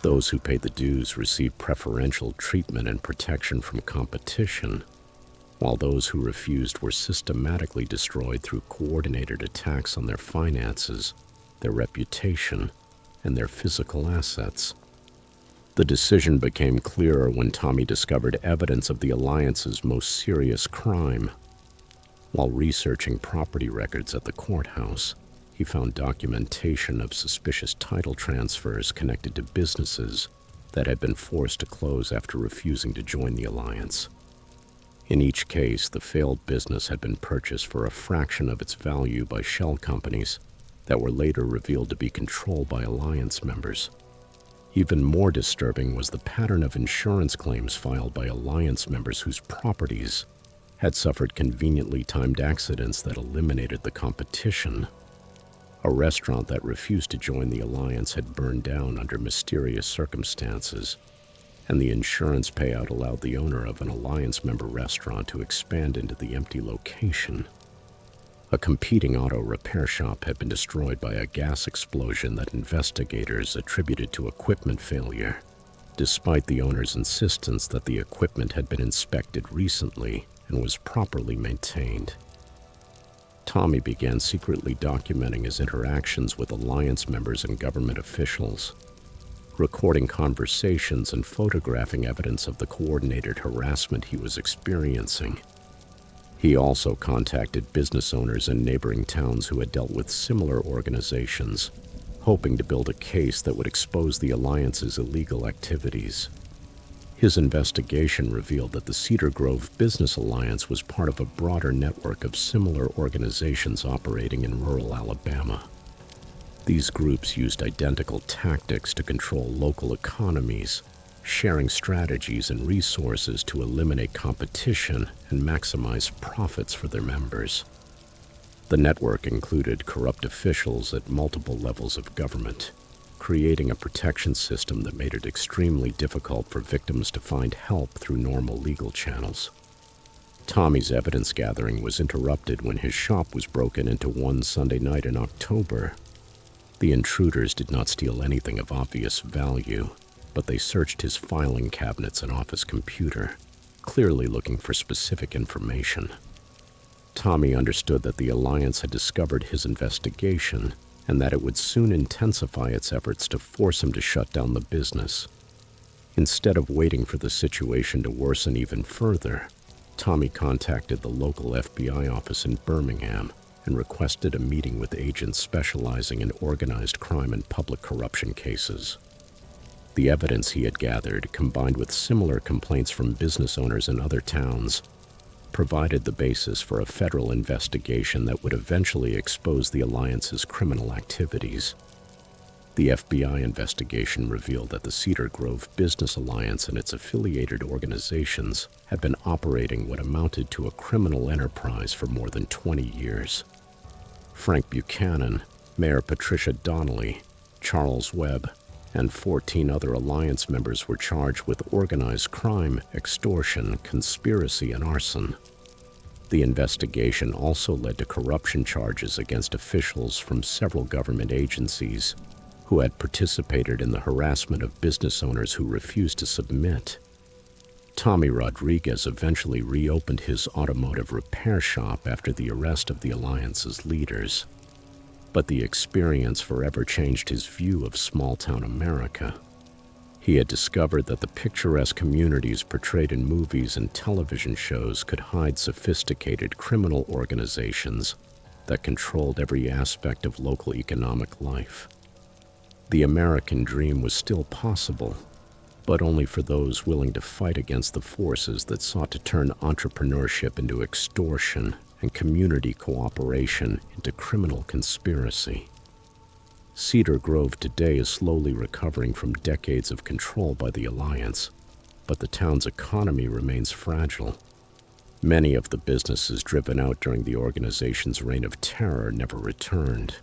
Those who paid the dues received preferential treatment and protection from competition, while those who refused were systematically destroyed through coordinated attacks on their finances, their reputation, and their physical assets. The decision became clearer when Tommy discovered evidence of the Alliance's most serious crime. While researching property records at the courthouse, he found documentation of suspicious title transfers connected to businesses that had been forced to close after refusing to join the Alliance. In each case, the failed business had been purchased for a fraction of its value by shell companies that were later revealed to be controlled by Alliance members. Even more disturbing was the pattern of insurance claims filed by Alliance members whose properties had suffered conveniently timed accidents that eliminated the competition. A restaurant that refused to join the Alliance had burned down under mysterious circumstances, and the insurance payout allowed the owner of an Alliance member restaurant to expand into the empty location. A competing auto repair shop had been destroyed by a gas explosion that investigators attributed to equipment failure, despite the owner's insistence that the equipment had been inspected recently and was properly maintained. Tommy began secretly documenting his interactions with Alliance members and government officials, recording conversations and photographing evidence of the coordinated harassment he was experiencing. He also contacted business owners in neighboring towns who had dealt with similar organizations, hoping to build a case that would expose the Alliance's illegal activities. His investigation revealed that the Cedar Grove Business Alliance was part of a broader network of similar organizations operating in rural Alabama. These groups used identical tactics to control local economies, sharing strategies and resources to eliminate competition and maximize profits for their members. The network included corrupt officials at multiple levels of government, creating a protection system that made it extremely difficult for victims to find help through normal legal channels. Tommy's evidence gathering was interrupted when his shop was broken into one Sunday night in October. The intruders did not steal anything of obvious value, but they searched his filing cabinets and office computer, clearly looking for specific information. Tommy understood that the Alliance had discovered his investigation and that it would soon intensify its efforts to force him to shut down the business. Instead of waiting for the situation to worsen even further, Tommy contacted the local FBI office in Birmingham and requested a meeting with agents specializing in organized crime and public corruption cases. The evidence he had gathered, combined with similar complaints from business owners in other towns, provided the basis for a federal investigation that would eventually expose the Alliance's criminal activities. The FBI investigation revealed that the Cedar Grove Business Alliance and its affiliated organizations had been operating what amounted to a criminal enterprise for more than 20 years. Frank Buchanan, Mayor Patricia Donnelly, Charles Webb, and 14 other Alliance members were charged with organized crime, extortion, conspiracy, and arson. The investigation also led to corruption charges against officials from several government agencies who had participated in the harassment of business owners who refused to submit. Tommy Rodriguez eventually reopened his automotive repair shop after the arrest of the Alliance's leaders. But the experience forever changed his view of small-town America. He had discovered that the picturesque communities portrayed in movies and television shows could hide sophisticated criminal organizations that controlled every aspect of local economic life. The American dream was still possible, but only for those willing to fight against the forces that sought to turn entrepreneurship into extortion and community cooperation into criminal conspiracy. Cedar Grove today is slowly recovering from decades of control by the Alliance, but the town's economy remains fragile. Many of the businesses driven out during the organization's reign of terror never returned,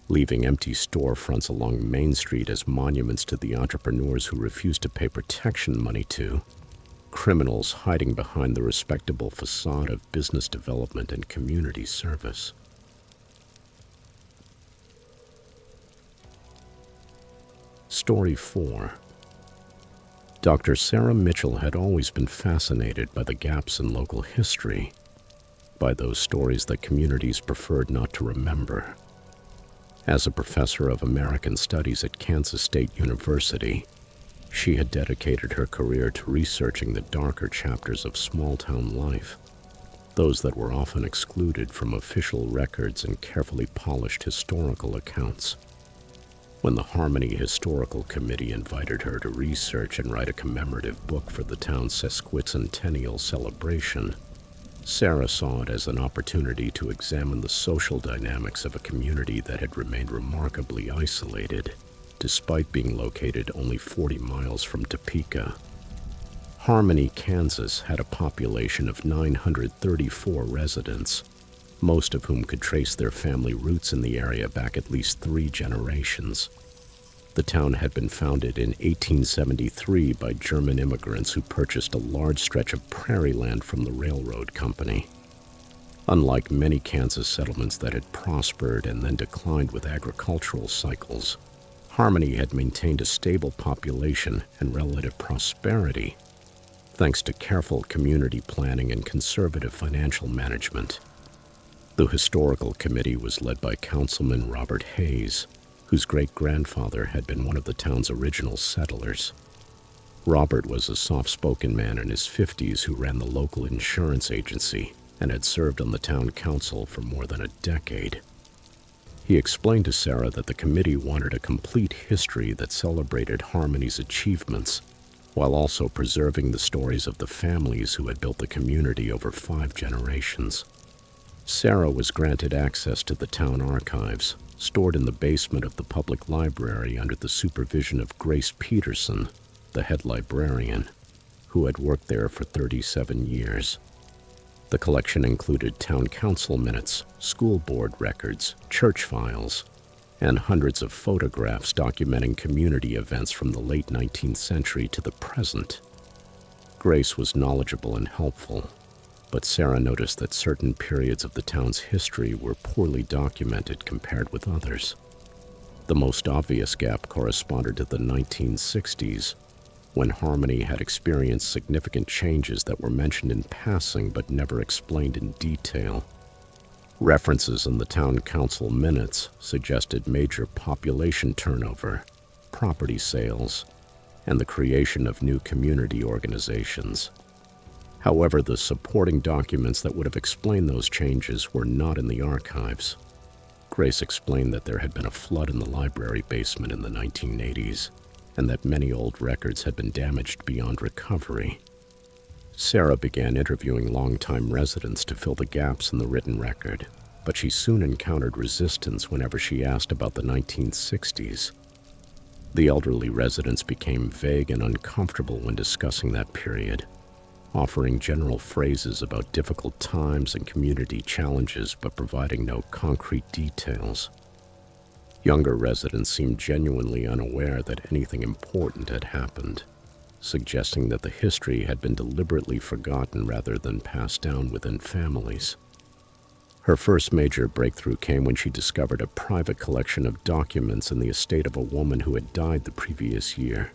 leaving empty storefronts along Main Street as monuments to the entrepreneurs who refused to pay protection money to criminals hiding behind the respectable facade of business development and community service. Story 4. Dr. Sarah Mitchell had always been fascinated by the gaps in local history, by those stories that communities preferred not to remember. As a professor of American Studies at Kansas State University, she had dedicated her career to researching the darker chapters of small-town life, those that were often excluded from official records and carefully polished historical accounts. When the Harmony Historical Committee invited her to research and write a commemorative book for the town's sesquicentennial celebration, Sarah saw it as an opportunity to examine the social dynamics of a community that had remained remarkably isolated, despite being located only 40 miles from Topeka. Harmony, Kansas had a population of 934 residents, most of whom could trace their family roots in the area back at least 3 generations. The town had been founded in 1873 by German immigrants who purchased a large stretch of prairie land from the railroad company. Unlike many Kansas settlements that had prospered and then declined with agricultural cycles, Harmony had maintained a stable population and relative prosperity, thanks to careful community planning and conservative financial management. The historical committee was led by Councilman Robert Hayes, whose great-grandfather had been one of the town's original settlers. Robert was a soft-spoken man in his 50s who ran the local insurance agency and had served on the town council for more than a decade. He explained to Sarah that the committee wanted a complete history that celebrated Harmony's achievements, while also preserving the stories of the families who had built the community over 5 generations. Sarah was granted access to the town archives, stored in the basement of the public library under the supervision of Grace Peterson, the head librarian, who had worked there for 37 years. The collection included town council minutes, school board records, church files, and hundreds of photographs documenting community events from the late 19th century to the present. Grace was knowledgeable and helpful, but Sarah noticed that certain periods of the town's history were poorly documented compared with others. The most obvious gap corresponded to the 1960s, when Harmony had experienced significant changes that were mentioned in passing but never explained in detail. References in the town council minutes suggested major population turnover, property sales, and the creation of new community organizations. However, the supporting documents that would have explained those changes were not in the archives. Grace explained that there had been a flood in the library basement in the 1980s, and that many old records had been damaged beyond recovery. Sarah began interviewing longtime residents to fill the gaps in the written record, but she soon encountered resistance whenever she asked about the 1960s. The elderly residents became vague and uncomfortable when discussing that period, offering general phrases about difficult times and community challenges but providing no concrete details. Younger residents seemed genuinely unaware that anything important had happened, suggesting that the history had been deliberately forgotten rather than passed down within families. Her first major breakthrough came when she discovered a private collection of documents in the estate of a woman who had died the previous year.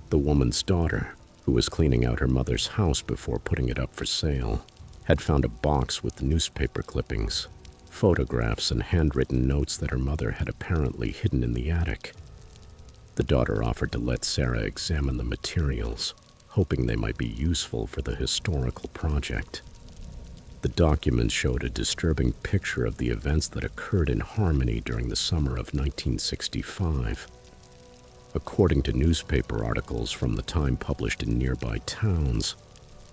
The woman's daughter, who was cleaning out her mother's house before putting it up for sale, had found a box with newspaper clippings, photographs, and handwritten notes that her mother had apparently hidden in the attic. The daughter offered to let Sarah examine the materials, hoping they might be useful for the historical project. The documents showed a disturbing picture of the events that occurred in Harmony during the summer of 1965. According to newspaper articles from the time published in nearby towns,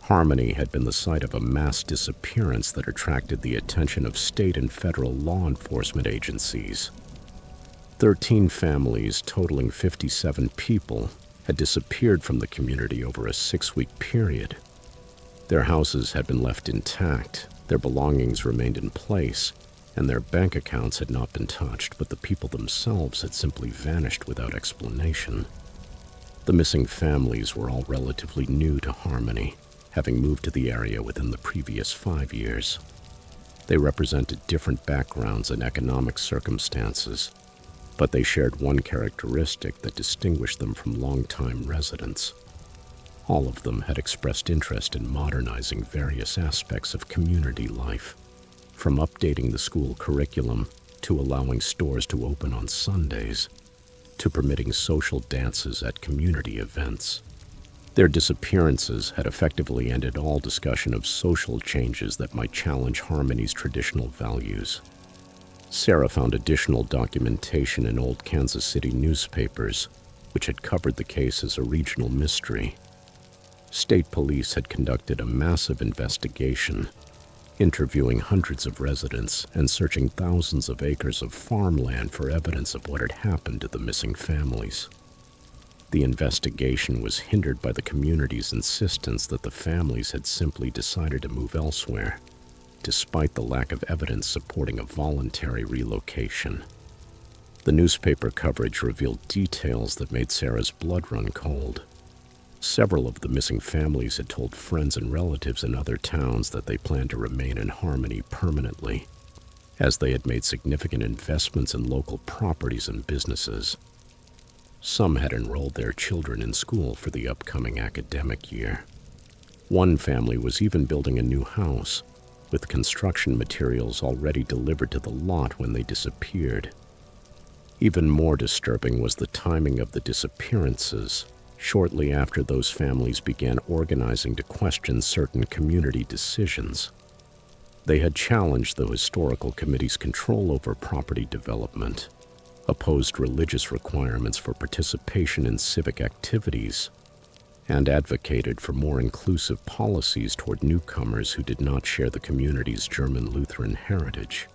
Harmony had been the site of a mass disappearance that attracted the attention of state and federal law enforcement agencies. 13 families, totaling 57 people, had disappeared from the community over a 6-week period. Their houses had been left intact, their belongings remained in place, and their bank accounts had not been touched, but the people themselves had simply vanished without explanation. The missing families were all relatively new to Harmony, having moved to the area within the previous 5 years. They represented different backgrounds and economic circumstances, but they shared one characteristic that distinguished them from longtime residents. All of them had expressed interest in modernizing various aspects of community life, from updating the school curriculum to allowing stores to open on Sundays, to permitting social dances at community events. Their disappearances had effectively ended all discussion of social changes that might challenge Harmony's traditional values. Sarah found additional documentation in old Kansas City newspapers, which had covered the case as a regional mystery. State police had conducted a massive investigation, interviewing hundreds of residents and searching thousands of acres of farmland for evidence of what had happened to the missing families. The investigation was hindered by the community's insistence that the families had simply decided to move elsewhere, despite the lack of evidence supporting a voluntary relocation. The newspaper coverage revealed details that made Sarah's blood run cold. Several of the missing families had told friends and relatives in other towns that they planned to remain in Harmony permanently, as they had made significant investments in local properties and businesses. Some had enrolled their children in school for the upcoming academic year. One family was even building a new house, with construction materials already delivered to the lot when they disappeared. Even more disturbing was the timing of the disappearances, shortly after those families began organizing to question certain community decisions. They had challenged the historical committee's control over property development, opposed religious requirements for participation in civic activities, and advocated for more inclusive policies toward newcomers who did not share the community's German Lutheran heritage.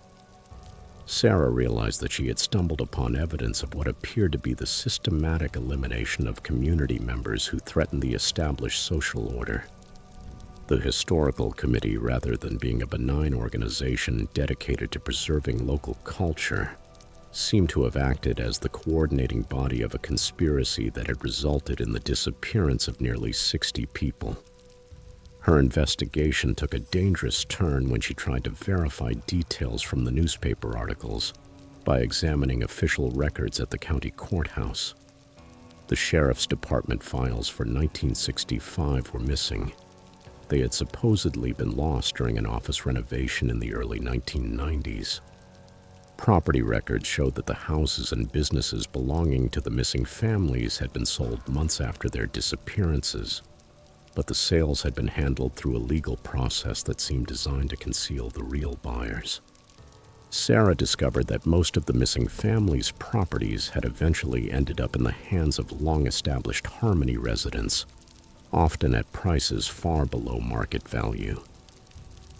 Sarah realized that she had stumbled upon evidence of what appeared to be the systematic elimination of community members who threatened the established social order. The historical committee, rather than being a benign organization dedicated to preserving local culture, seemed to have acted as the coordinating body of a conspiracy that had resulted in the disappearance of nearly 60 people. Her investigation took a dangerous turn when she tried to verify details from the newspaper articles by examining official records at the county courthouse. The sheriff's department files for 1965 were missing. They had supposedly been lost during an office renovation in the early 1990s. Property records showed that the houses and businesses belonging to the missing families had been sold months after their disappearances, but the sales had been handled through a legal process that seemed designed to conceal the real buyers. Sarah discovered that most of the missing families' properties had eventually ended up in the hands of long-established Harmony residents, often at prices far below market value.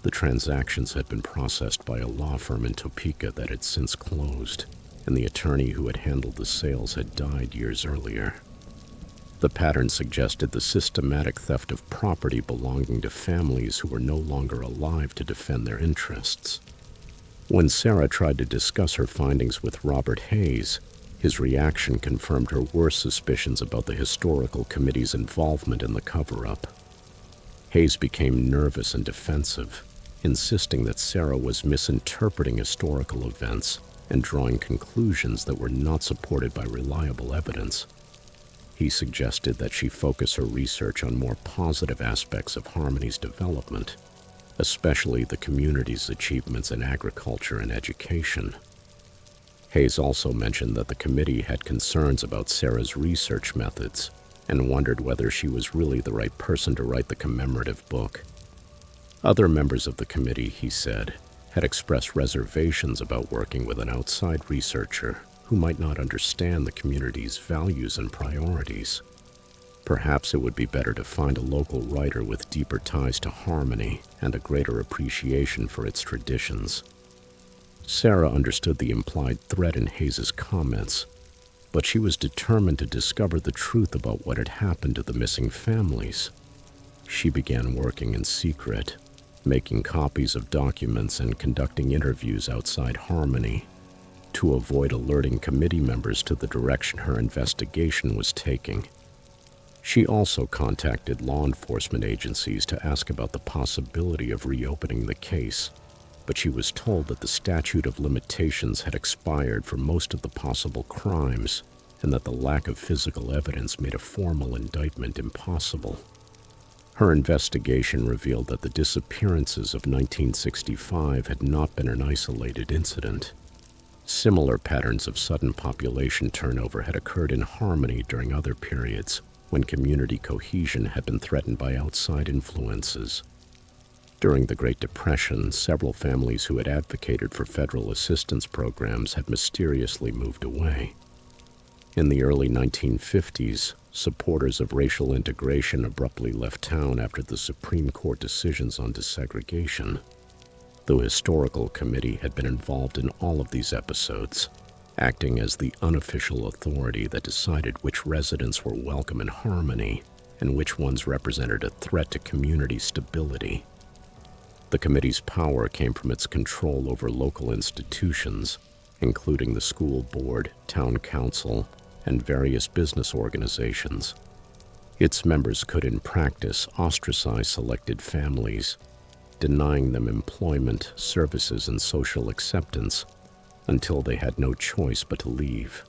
The transactions had been processed by a law firm in Topeka that had since closed, and the attorney who had handled the sales had died years earlier. The pattern suggested the systematic theft of property belonging to families who were no longer alive to defend their interests. When Sarah tried to discuss her findings with Robert Hayes, his reaction confirmed her worst suspicions about the historical committee's involvement in the cover-up. Hayes became nervous and defensive, insisting that Sarah was misinterpreting historical events and drawing conclusions that were not supported by reliable evidence. He suggested that she focus her research on more positive aspects of Harmony's development, especially the community's achievements in agriculture and education. Hayes also mentioned that the committee had concerns about Sarah's research methods and wondered whether she was really the right person to write the commemorative book. Other members of the committee, he said, had expressed reservations about working with an outside researcher who might not understand the community's values and priorities. Perhaps it would be better to find a local writer with deeper ties to Harmony and a greater appreciation for its traditions. Sarah understood the implied threat in Hayes's comments, but she was determined to discover the truth about what had happened to the missing families. She began working in secret, making copies of documents and conducting interviews outside Harmony to avoid alerting committee members to the direction her investigation was taking. She also contacted law enforcement agencies to ask about the possibility of reopening the case, but she was told that the statute of limitations had expired for most of the possible crimes and that the lack of physical evidence made a formal indictment impossible. Her investigation revealed that the disappearances of 1965 had not been an isolated incident. Similar patterns of sudden population turnover had occurred in Harmony during other periods when community cohesion had been threatened by outside influences. During the Great Depression, several families who had advocated for federal assistance programs had mysteriously moved away. In the early 1950s, supporters of racial integration abruptly left town after the Supreme Court decisions on desegregation. The Historical Committee had been involved in all of these episodes, acting as the unofficial authority that decided which residents were welcome in Harmony and which ones represented a threat to community stability. The committee's power came from its control over local institutions, including the school board, town council, and various business organizations. Its members could, in practice, ostracize selected families, denying them employment, services, and social acceptance until they had no choice but to leave.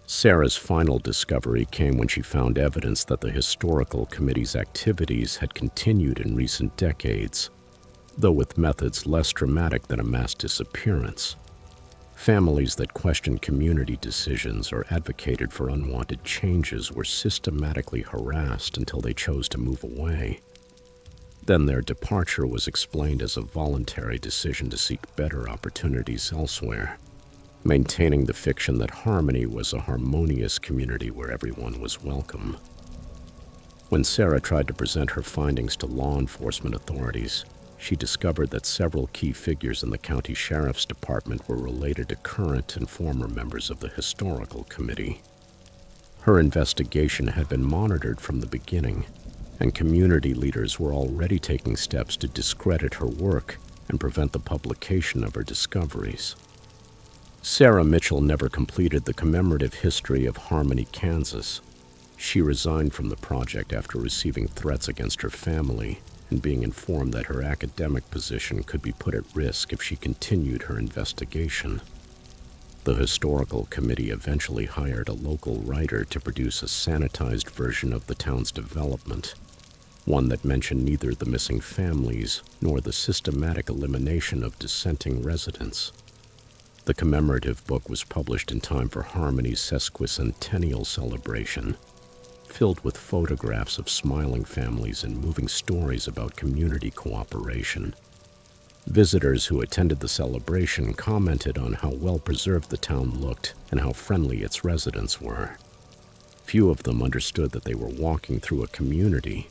Sarah's final discovery came when she found evidence that the Historical Committee's activities had continued in recent decades, though with methods less dramatic than a mass disappearance. Families that questioned community decisions or advocated for unwanted changes were systematically harassed until they chose to move away. Then their departure was explained as a voluntary decision to seek better opportunities elsewhere, maintaining the fiction that Harmony was a harmonious community where everyone was welcome. When Sarah tried to present her findings to law enforcement authorities, she discovered that several key figures in the county sheriff's department were related to current and former members of the Historical Committee. Her investigation had been monitored from the beginning, and community leaders were already taking steps to discredit her work and prevent the publication of her discoveries. Sarah Mitchell never completed the commemorative history of Harmony, Kansas. She resigned from the project after receiving threats against her family and being informed that her academic position could be put at risk if she continued her investigation. The Historical Committee eventually hired a local writer to produce a sanitized version of the town's development, one that mentioned neither the missing families nor the systematic elimination of dissenting residents. The commemorative book was published in time for Harmony's sesquicentennial celebration, filled with photographs of smiling families and moving stories about community cooperation. Visitors who attended the celebration commented on how well-preserved the town looked and how friendly its residents were. Few of them understood that they were walking through a community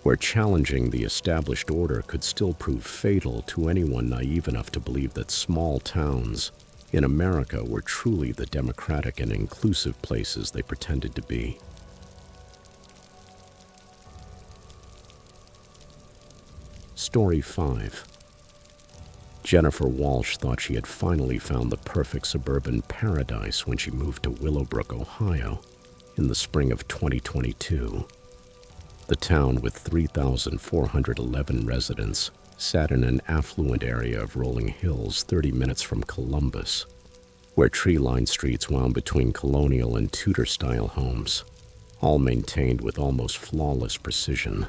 where challenging the established order could still prove fatal to anyone naive enough to believe that small towns in America were truly the democratic and inclusive places they pretended to be. Story 5. Jennifer Walsh thought she had finally found the perfect suburban paradise when she moved to Willowbrook, Ohio, in the spring of 2022. The town, with 3,411 residents, sat in an affluent area of rolling hills 30 minutes from Columbus, where tree-lined streets wound between colonial and Tudor-style homes, all maintained with almost flawless precision.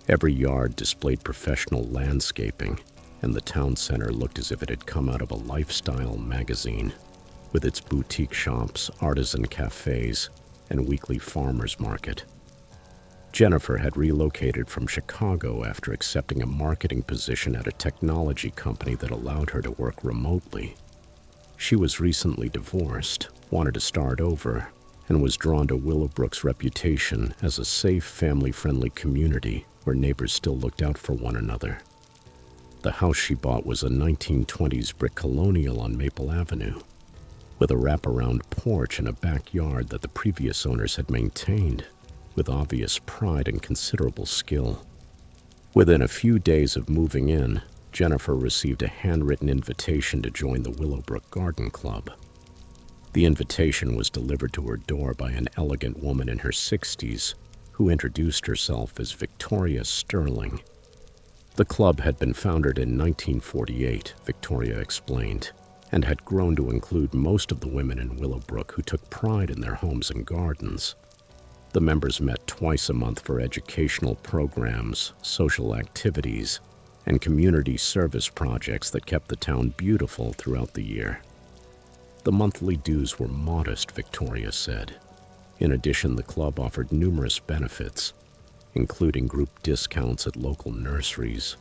Every yard displayed professional landscaping, and the town center looked as if it had come out of a lifestyle magazine, with its boutique shops, artisan cafes, and weekly farmers market. Jennifer had relocated from Chicago after accepting a marketing position at a technology company that allowed her to work remotely. She was recently divorced, wanted to start over, and was drawn to Willowbrook's reputation as a safe, family-friendly community where neighbors still looked out for one another. The the house she bought was a 1920s brick colonial on Maple Avenue, with a wraparound porch and a backyard that the previous owners had maintained with obvious pride and considerable skill. Within a few days of moving in, Jennifer received a handwritten invitation to join the Willowbrook Garden Club. The invitation was delivered to her door by an elegant woman in her 60s who introduced herself as Victoria Sterling. The club had been founded in 1948, Victoria explained, and had grown to include most of the women in Willowbrook who took pride in their homes and gardens. The members met twice a month for educational programs, social activities, and community service projects that kept the town beautiful throughout the year. The monthly dues were modest, Victoria said. In addition, the club offered numerous benefits, including group discounts at local nurseries,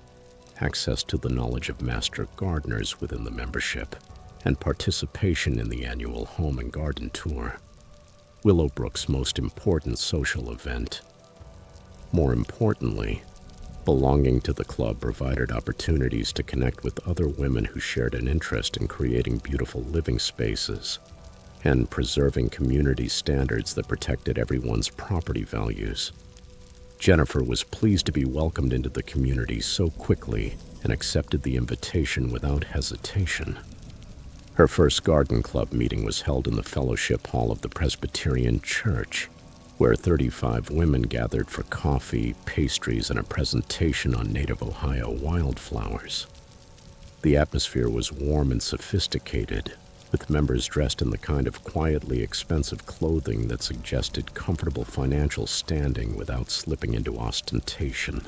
access to the knowledge of master gardeners within the membership, and participation in the annual home and garden tour, Willowbrook's most important social event. More importantly, belonging to the club provided opportunities to connect with other women who shared an interest in creating beautiful living spaces and preserving community standards that protected everyone's property values. Jennifer was pleased to be welcomed into the community so quickly and accepted the invitation without hesitation. Her first garden club meeting was held in the fellowship hall of the Presbyterian Church, where 35 women gathered for coffee, pastries, and a presentation on native Ohio wildflowers. The atmosphere was warm and sophisticated, with members dressed in the kind of quietly expensive clothing that suggested comfortable financial standing without slipping into ostentation.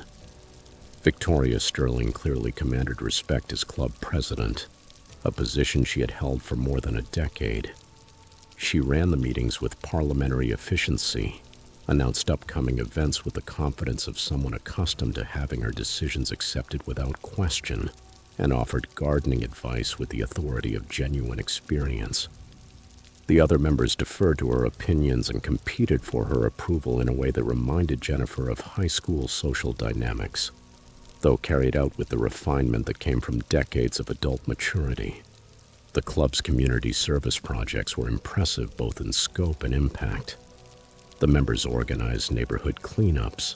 Victoria Sterling clearly commanded respect as club president, a position she had held for more than a decade. She ran the meetings with parliamentary efficiency, announced upcoming events with the confidence of someone accustomed to having her decisions accepted without question, and offered gardening advice with the authority of genuine experience. The other members deferred to her opinions and competed for her approval in a way that reminded Jennifer of high school social dynamics, though carried out with the refinement that came from decades of adult maturity. The club's community service projects were impressive both in scope and impact. The members organized neighborhood cleanups,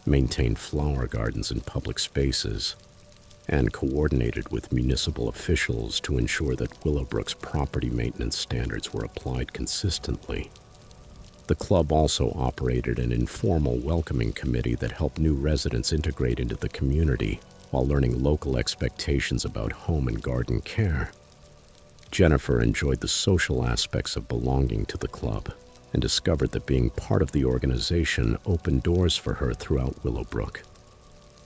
maintained flower gardens in public spaces, and coordinated with municipal officials to ensure that Willowbrook's property maintenance standards were applied consistently. The club also operated an informal welcoming committee that helped new residents integrate into the community while learning local expectations about home and garden care. Jennifer enjoyed the social aspects of belonging to the club and discovered that being part of the organization opened doors for her throughout Willowbrook.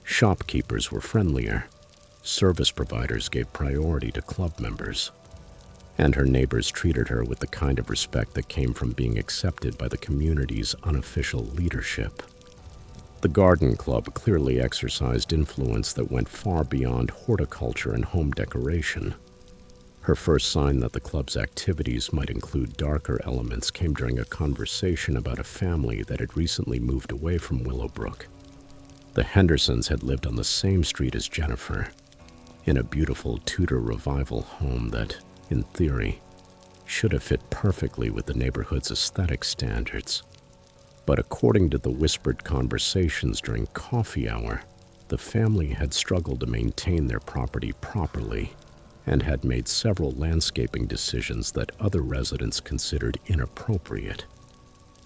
Shopkeepers were friendlier, service providers gave priority to club members, and her neighbors treated her with the kind of respect that came from being accepted by the community's unofficial leadership. The garden club clearly exercised influence that went far beyond horticulture and home decoration. Her first sign that the club's activities might include darker elements came during a conversation about a family that had recently moved away from Willowbrook. The Hendersons had lived on the same street as Jennifer, in a beautiful Tudor revival home that, in theory, should have fit perfectly with the neighborhood's aesthetic standards. But according to the whispered conversations during coffee hour, the family had struggled to maintain their property properly and had made several landscaping decisions that other residents considered inappropriate.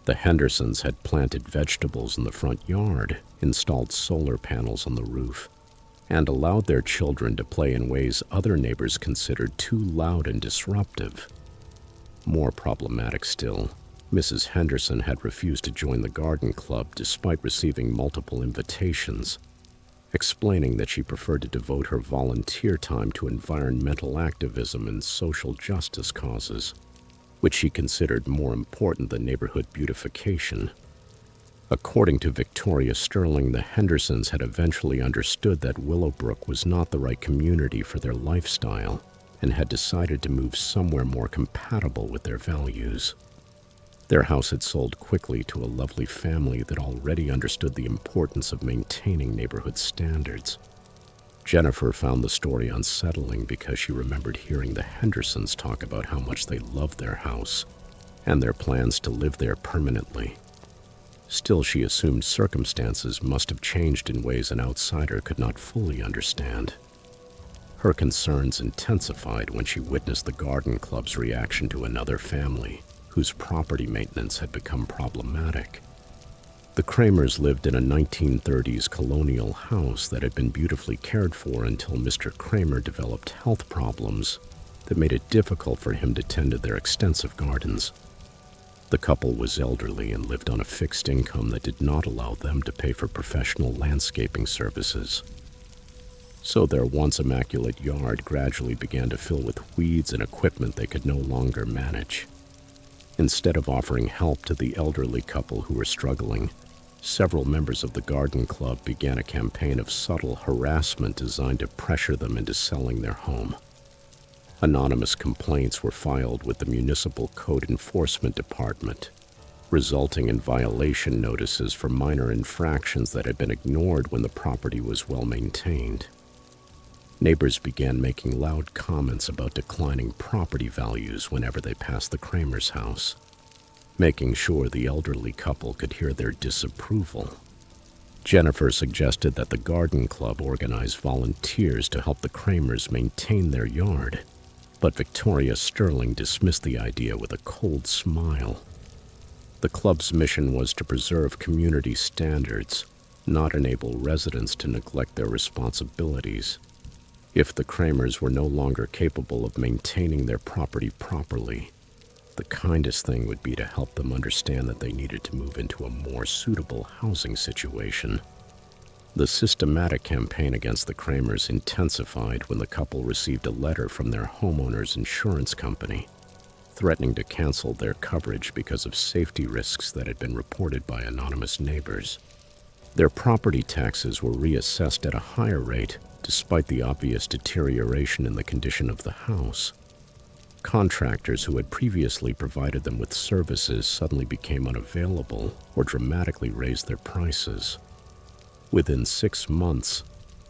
The Hendersons had planted vegetables in the front yard, installed solar panels on the roof, and allowed their children to play in ways other neighbors considered too loud and disruptive. More problematic still, Mrs. Henderson had refused to join the garden club despite receiving multiple invitations, explaining that she preferred to devote her volunteer time to environmental activism and social justice causes, which she considered more important than neighborhood beautification. According to Victoria Sterling, the Hendersons had eventually understood that Willowbrook was not the right community for their lifestyle and had decided to move somewhere more compatible with their values. Their house had sold quickly to a lovely family that already understood the importance of maintaining neighborhood standards. Jennifer found the story unsettling because she remembered hearing the Hendersons talk about how much they loved their house and their plans to live there permanently. Still, she assumed circumstances must have changed in ways an outsider could not fully understand. Her concerns intensified when she witnessed the garden club's reaction to another family whose property maintenance had become problematic. The Kramers lived in a 1930s colonial house that had been beautifully cared for until Mr. Kramer developed health problems that made it difficult for him to tend to their extensive gardens. The couple was elderly and lived on a fixed income that did not allow them to pay for professional landscaping services. So their once immaculate yard gradually began to fill with weeds and equipment they could no longer manage. Instead of offering help to the elderly couple who were struggling, several members of the garden club began a campaign of subtle harassment designed to pressure them into selling their home. Anonymous complaints were filed with the Municipal Code Enforcement Department, resulting in violation notices for minor infractions that had been ignored when the property was well maintained. Neighbors began making loud comments about declining property values whenever they passed the Kramers' house, making sure the elderly couple could hear their disapproval. Jennifer suggested that the garden club organize volunteers to help the Kramers maintain their yard, but Victoria Sterling dismissed the idea with a cold smile. The club's mission was to preserve community standards, not enable residents to neglect their responsibilities. If the Kramers were no longer capable of maintaining their property properly, the kindest thing would be to help them understand that they needed to move into a more suitable housing situation. The systematic campaign against the Kramers intensified when the couple received a letter from their homeowner's insurance company, threatening to cancel their coverage because of safety risks that had been reported by anonymous neighbors. Their property taxes were reassessed at a higher rate, despite the obvious deterioration in the condition of the house. Contractors who had previously provided them with services suddenly became unavailable or dramatically raised their prices. Within 6 months,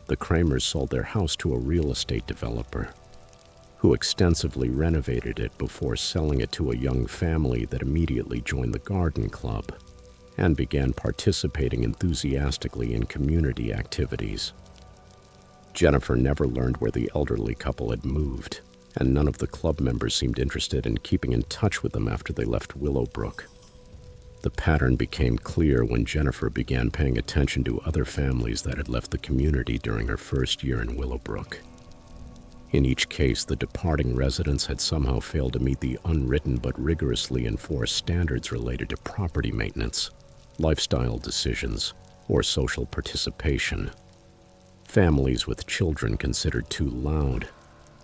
the Kramers sold their house to a real estate developer, who extensively renovated it before selling it to a young family that immediately joined the garden club and began participating enthusiastically in community activities. Jennifer never learned where the elderly couple had moved, and none of the club members seemed interested in keeping in touch with them after they left Willowbrook. The pattern became clear when Jennifer began paying attention to other families that had left the community during her first year in Willowbrook. In each case, the departing residents had somehow failed to meet the unwritten but rigorously enforced standards related to property maintenance, lifestyle decisions, or social participation. Families with children considered too loud,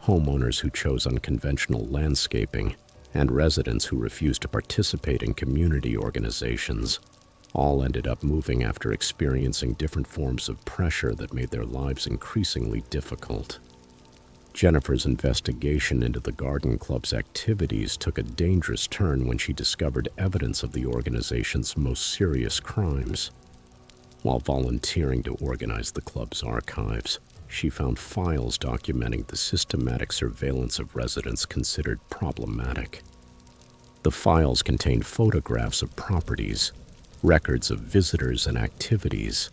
homeowners who chose unconventional landscaping, and residents who refused to participate in community organizations all ended up moving after experiencing different forms of pressure that made their lives increasingly difficult. Jennifer's investigation into the garden club's activities took a dangerous turn when she discovered evidence of the organization's most serious crimes. While volunteering to organize the club's archives, she found files documenting the systematic surveillance of residents considered problematic. The files contained photographs of properties, records of visitors and activities,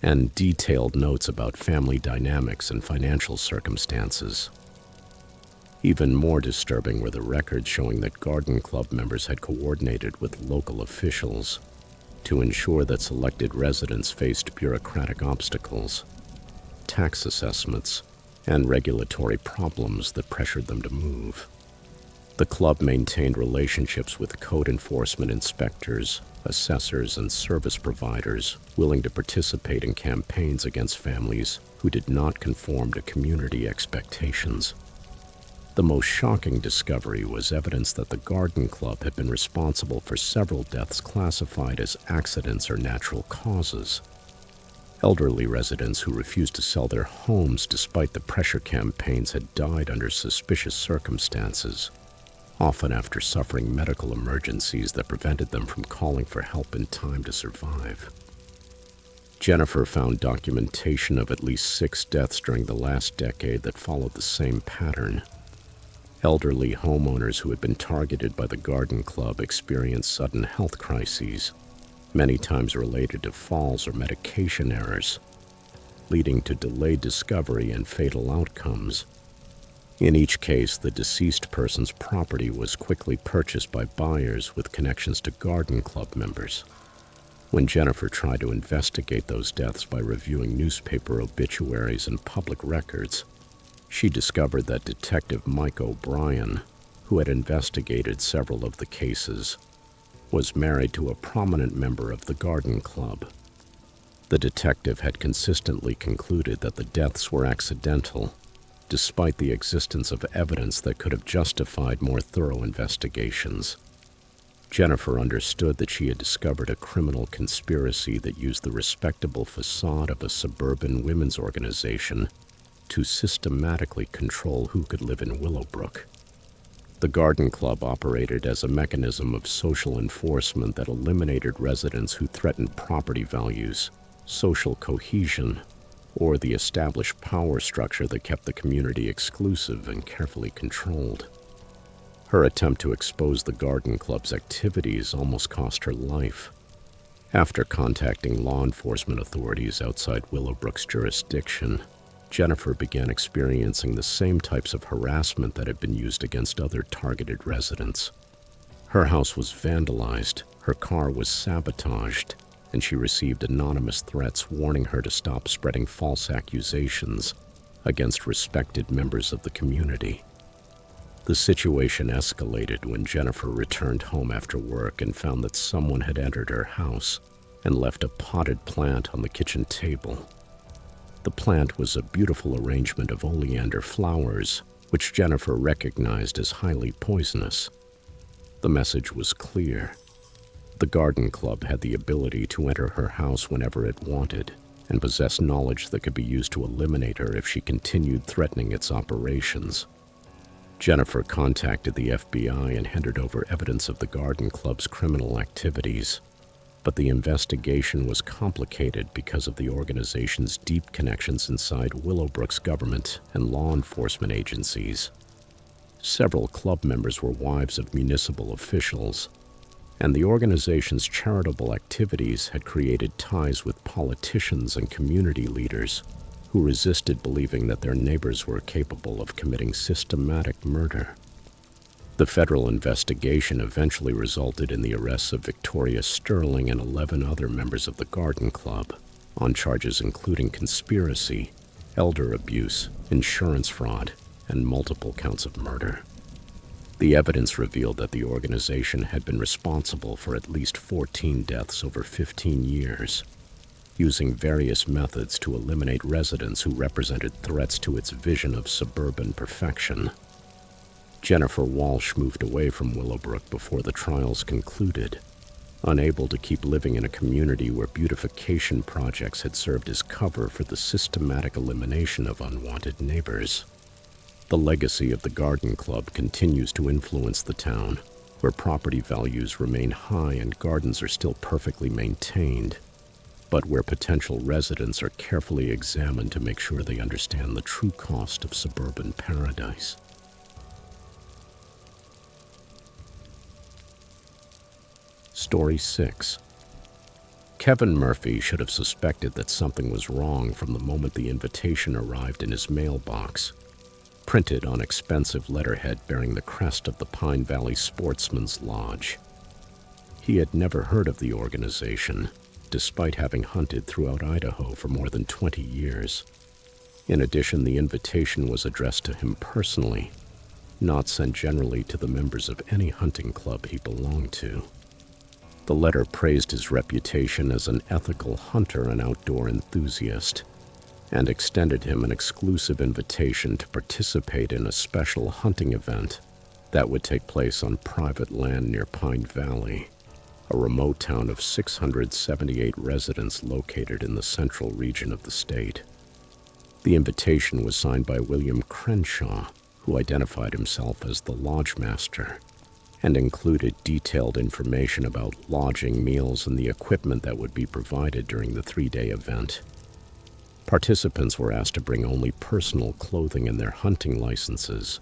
and detailed notes about family dynamics and financial circumstances. Even more disturbing were the records showing that garden club members had coordinated with local officials to ensure that selected residents faced bureaucratic obstacles, tax assessments, and regulatory problems that pressured them to move. The club maintained relationships with code enforcement inspectors, assessors, and service providers willing to participate in campaigns against families who did not conform to community expectations. The most shocking discovery was evidence that the garden club had been responsible for several deaths classified as accidents or natural causes. Elderly residents who refused to sell their homes despite the pressure campaigns had died under suspicious circumstances, often after suffering medical emergencies that prevented them from calling for help in time to survive. Jennifer found documentation of at least 6 deaths during the last decade that followed the same pattern. Elderly homeowners who had been targeted by the garden club experienced sudden health crises, many times related to falls or medication errors, leading to delayed discovery and fatal outcomes. In each case, the deceased person's property was quickly purchased by buyers with connections to garden club members. When Jennifer tried to investigate those deaths by reviewing newspaper obituaries and public records, she discovered that Detective Mike O'Brien, who had investigated several of the cases, was married to a prominent member of the garden club. The detective had consistently concluded that the deaths were accidental, despite the existence of evidence that could have justified more thorough investigations. Jennifer understood that she had discovered a criminal conspiracy that used the respectable facade of a suburban women's organization to systematically control who could live in Willowbrook. The garden club operated as a mechanism of social enforcement that eliminated residents who threatened property values, social cohesion, or the established power structure that kept the community exclusive and carefully controlled. Her attempt to expose the garden club's activities almost cost her life. After contacting law enforcement authorities outside Willowbrook's jurisdiction, Jennifer began experiencing the same types of harassment that had been used against other targeted residents. Her house was vandalized, her car was sabotaged, and she received anonymous threats warning her to stop spreading false accusations against respected members of the community. The situation escalated when Jennifer returned home after work and found that someone had entered her house and left a potted plant on the kitchen table. The plant was a beautiful arrangement of oleander flowers, which Jennifer recognized as highly poisonous. The message was clear. The garden club had the ability to enter her house whenever it wanted and possessed knowledge that could be used to eliminate her if she continued threatening its operations. Jennifer contacted the FBI and handed over evidence of the garden club's criminal activities. But the investigation was complicated because of the organization's deep connections inside Willowbrook's government and law enforcement agencies. Several club members were wives of municipal officials, and the organization's charitable activities had created ties with politicians and community leaders who resisted believing that their neighbors were capable of committing systematic murder. The federal investigation eventually resulted in the arrests of Victoria Sterling and 11 other members of the garden club on charges including conspiracy, elder abuse, insurance fraud, and multiple counts of murder. The evidence revealed that the organization had been responsible for at least 14 deaths over 15 years, using various methods to eliminate residents who represented threats to its vision of suburban perfection. Jennifer Walsh moved away from Willowbrook before the trials concluded, unable to keep living in a community where beautification projects had served as cover for the systematic elimination of unwanted neighbors. The legacy of the garden club continues to influence the town, where property values remain high and gardens are still perfectly maintained, but where potential residents are carefully examined to make sure they understand the true cost of suburban paradise. Story 6. Kevin Murphy should have suspected that something was wrong from the moment the invitation arrived in his mailbox, printed on expensive letterhead bearing the crest of the Pine Valley Sportsman's Lodge. He had never heard of the organization, despite having hunted throughout Idaho for more than 20 years. In addition, the invitation was addressed to him personally, not sent generally to the members of any hunting club he belonged to. The letter praised his reputation as an ethical hunter and outdoor enthusiast, and extended him an exclusive invitation to participate in a special hunting event that would take place on private land near Pine Valley, a remote town of 678 residents located in the central region of the state. The invitation was signed by William Crenshaw, who identified himself as the lodge master, and included detailed information about lodging, meals, and the equipment that would be provided during the 3-day event. Participants were asked to bring only personal clothing and their hunting licenses,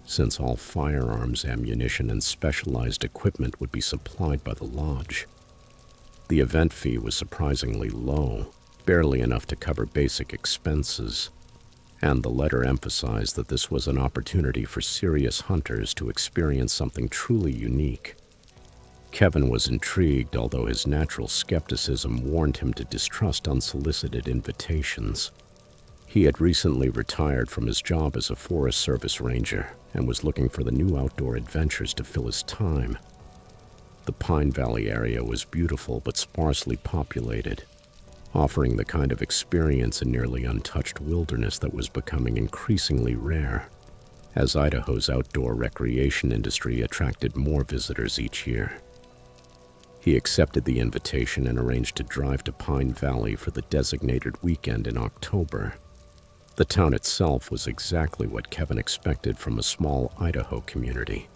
since all firearms, ammunition, and specialized equipment would be supplied by the lodge. The event fee was surprisingly low, barely enough to cover basic expenses, and the letter emphasized that this was an opportunity for serious hunters to experience something truly unique. Kevin was intrigued, although his natural skepticism warned him to distrust unsolicited invitations. He had recently retired from his job as a Forest Service ranger and was looking for the new outdoor adventures to fill his time. The Pine Valley area was beautiful but sparsely populated, offering the kind of experience in nearly untouched wilderness that was becoming increasingly rare, as Idaho's outdoor recreation industry attracted more visitors each year. He accepted the invitation and arranged to drive to Pine Valley for the designated weekend in October. The town itself was exactly what Kevin expected from a small Idaho community.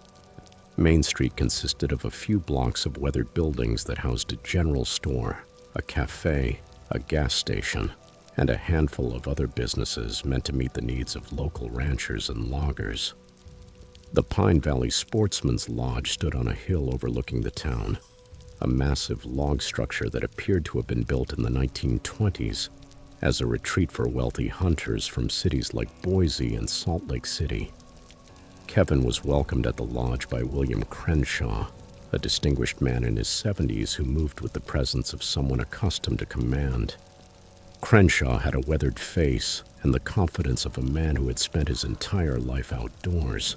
Main Street consisted of a few blocks of weathered buildings that housed a general store, a cafe, a gas station, and a handful of other businesses meant to meet the needs of local ranchers and loggers. The Pine Valley Sportsman's Lodge stood on a hill overlooking the town, a massive log structure that appeared to have been built in the 1920s as a retreat for wealthy hunters from cities like Boise and Salt Lake City. Kevin was welcomed at the lodge by William Crenshaw, a distinguished man in his 70s who moved with the presence of someone accustomed to command. Crenshaw had a weathered face and the confidence of a man who had spent his entire life outdoors.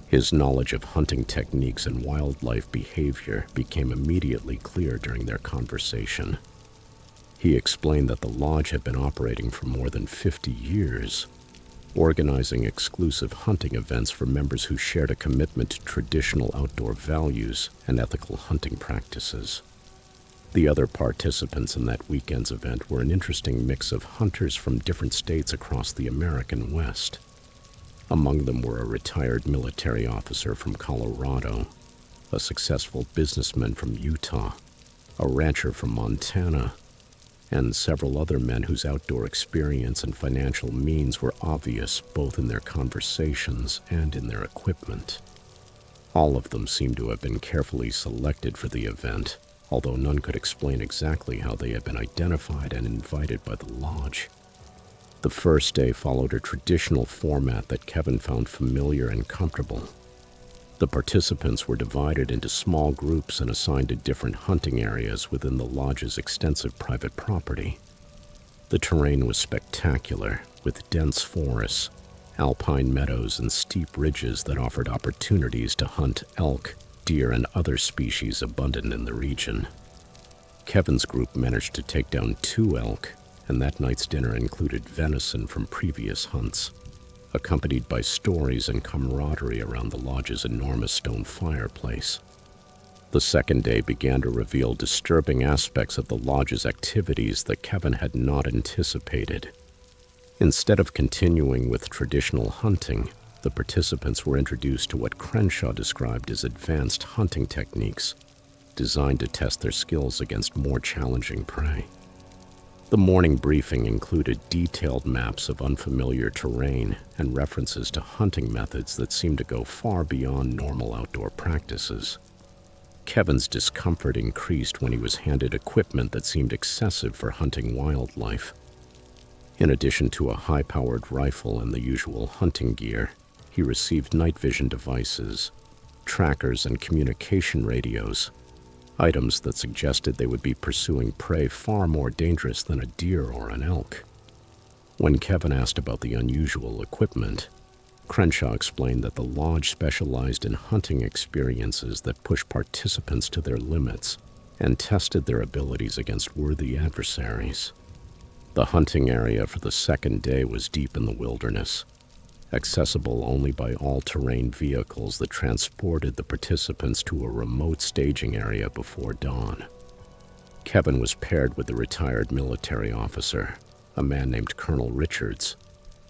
His knowledge of hunting techniques and wildlife behavior became immediately clear during their conversation. He explained that the lodge had been operating for more than 50 years, organizing exclusive hunting events for members who shared a commitment to traditional outdoor values and ethical hunting practices. The other participants in that weekend's event were an interesting mix of hunters from different states across the American West. Among them were a retired military officer from Colorado, a successful businessman from Utah, a rancher from Montana, and several other men whose outdoor experience and financial means were obvious both in their conversations and in their equipment. All of them seemed to have been carefully selected for the event, although none could explain exactly how they had been identified and invited by the lodge. The first day followed a traditional format that Kevin found familiar and comfortable. The participants were divided into small groups and assigned to different hunting areas within the lodge's extensive private property. The terrain was spectacular, with dense forests, alpine meadows, and steep ridges that offered opportunities to hunt elk, deer, and other species abundant in the region. Kevin's group managed to take down 2 elk, and that night's dinner included venison from previous hunts, accompanied by stories and camaraderie around the lodge's enormous stone fireplace. The second day began to reveal disturbing aspects of the lodge's activities that Kevin had not anticipated. Instead of continuing with traditional hunting, the participants were introduced to what Crenshaw described as advanced hunting techniques, designed to test their skills against more challenging prey. The morning briefing included detailed maps of unfamiliar terrain and references to hunting methods that seemed to go far beyond normal outdoor practices. Kevin's discomfort increased when he was handed equipment that seemed excessive for hunting wildlife. In addition to a high-powered rifle and the usual hunting gear, he received night vision devices, trackers, and communication radios, items that suggested they would be pursuing prey far more dangerous than a deer or an elk. When Kevin asked about the unusual equipment, Crenshaw explained that the lodge specialized in hunting experiences that pushed participants to their limits and tested their abilities against worthy adversaries. The hunting area for the second day was deep in the wilderness, accessible only by all-terrain vehicles that transported the participants to a remote staging area before dawn. Kevin was paired with the retired military officer, a man named Colonel Richards,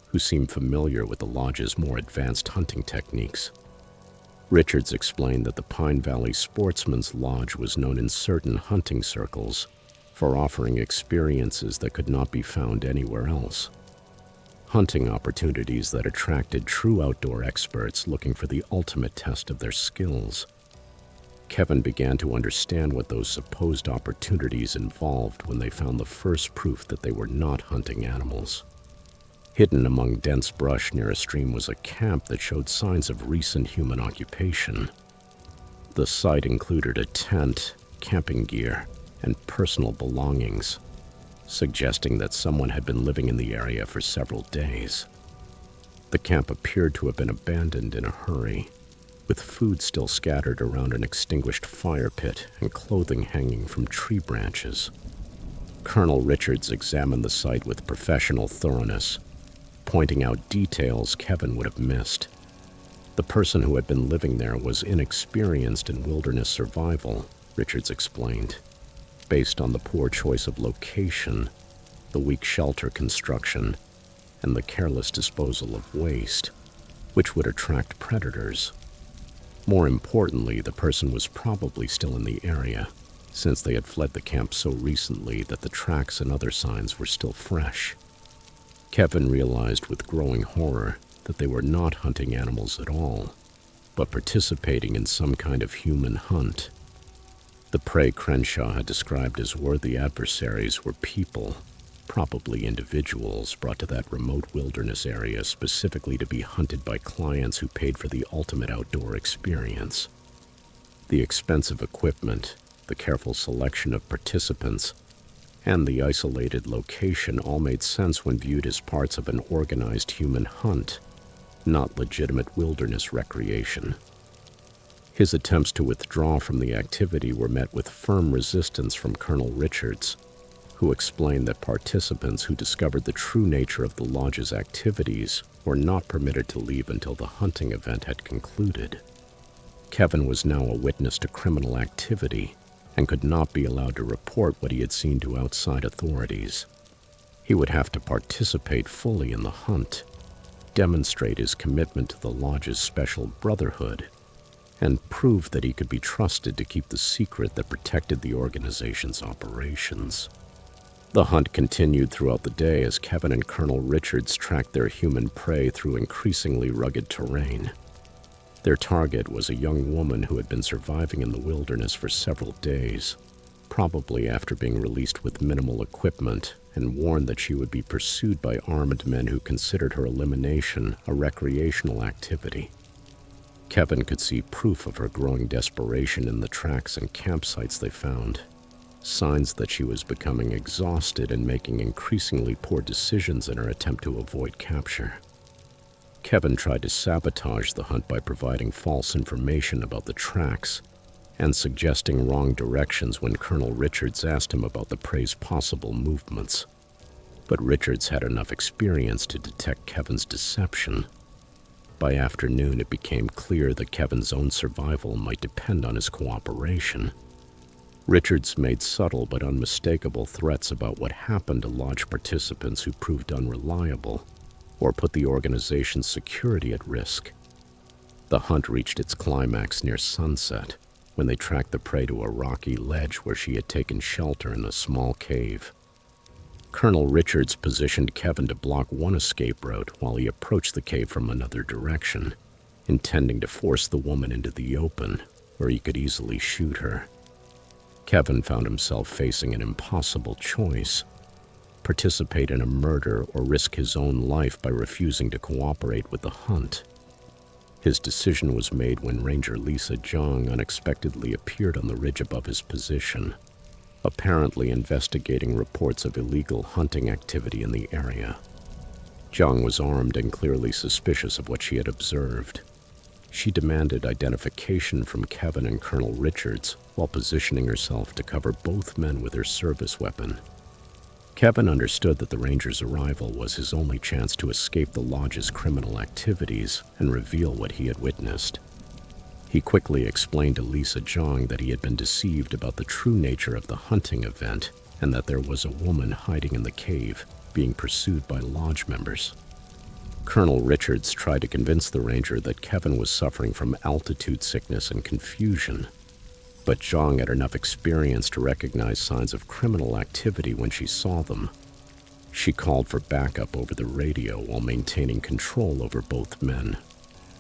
who seemed familiar with the lodge's more advanced hunting techniques. Richards explained that the Pine Valley Sportsman's Lodge was known in certain hunting circles for offering experiences that could not be found anywhere else. Hunting opportunities that attracted true outdoor experts looking for the ultimate test of their skills. Kevin began to understand what those supposed opportunities involved when they found the first proof that they were not hunting animals. Hidden among dense brush near a stream was a camp that showed signs of recent human occupation. The site included a tent, camping gear, and personal belongings, suggesting that someone had been living in the area for several days. The camp appeared to have been abandoned in a hurry, with food still scattered around an extinguished fire pit and clothing hanging from tree branches. Colonel Richards examined the site with professional thoroughness, pointing out details Kevin would have missed. The person who had been living there was inexperienced in wilderness survival, Richards explained, based on the poor choice of location, the weak shelter construction, and the careless disposal of waste, which would attract predators. More importantly, the person was probably still in the area, since they had fled the camp so recently that the tracks and other signs were still fresh. Kevin realized with growing horror that they were not hunting animals at all, but participating in some kind of human hunt. The prey Crenshaw had described as worthy adversaries were people, probably individuals brought to that remote wilderness area specifically to be hunted by clients who paid for the ultimate outdoor experience. The expensive equipment, the careful selection of participants, and the isolated location all made sense when viewed as parts of an organized human hunt, not legitimate wilderness recreation. His attempts to withdraw from the activity were met with firm resistance from Colonel Richards, who explained that participants who discovered the true nature of the lodge's activities were not permitted to leave until the hunting event had concluded. Kevin was now a witness to criminal activity and could not be allowed to report what he had seen to outside authorities. He would have to participate fully in the hunt, demonstrate his commitment to the lodge's special brotherhood, and prove that he could be trusted to keep the secret that protected the organization's operations. The hunt continued throughout the day as Kevin and Colonel Richards tracked their human prey through increasingly rugged terrain. Their target was a young woman who had been surviving in the wilderness for several days, probably after being released with minimal equipment and warned that she would be pursued by armed men who considered her elimination a recreational activity. Kevin could see proof of her growing desperation in the tracks and campsites they found, signs that she was becoming exhausted and making increasingly poor decisions in her attempt to avoid capture. Kevin tried to sabotage the hunt by providing false information about the tracks and suggesting wrong directions when Colonel Richards asked him about the prey's possible movements. But Richards had enough experience to detect Kevin's deception. By afternoon, it became clear that Kevin's own survival might depend on his cooperation. Richards made subtle but unmistakable threats about what happened to lodge participants who proved unreliable or put the organization's security at risk. The hunt reached its climax near sunset, when they tracked the prey to a rocky ledge where she had taken shelter in a small cave. Colonel Richards positioned Kevin to block one escape route while he approached the cave from another direction, intending to force the woman into the open, where he could easily shoot her. Kevin found himself facing an impossible choice: participate in a murder or risk his own life by refusing to cooperate with the hunt. His decision was made when Ranger Lisa Zhang unexpectedly appeared on the ridge above his position, apparently investigating reports of illegal hunting activity in the area. Zhang was armed and clearly suspicious of what she had observed. She demanded identification from Kevin and Colonel Richards while positioning herself to cover both men with her service weapon. Kevin understood that the ranger's arrival was his only chance to escape the lodge's criminal activities and reveal what he had witnessed. He quickly explained to Lisa Zhang that he had been deceived about the true nature of the hunting event and that there was a woman hiding in the cave, being pursued by lodge members. Colonel Richards tried to convince the ranger that Kevin was suffering from altitude sickness and confusion, but Zhang had enough experience to recognize signs of criminal activity when she saw them. She called for backup over the radio while maintaining control over both men.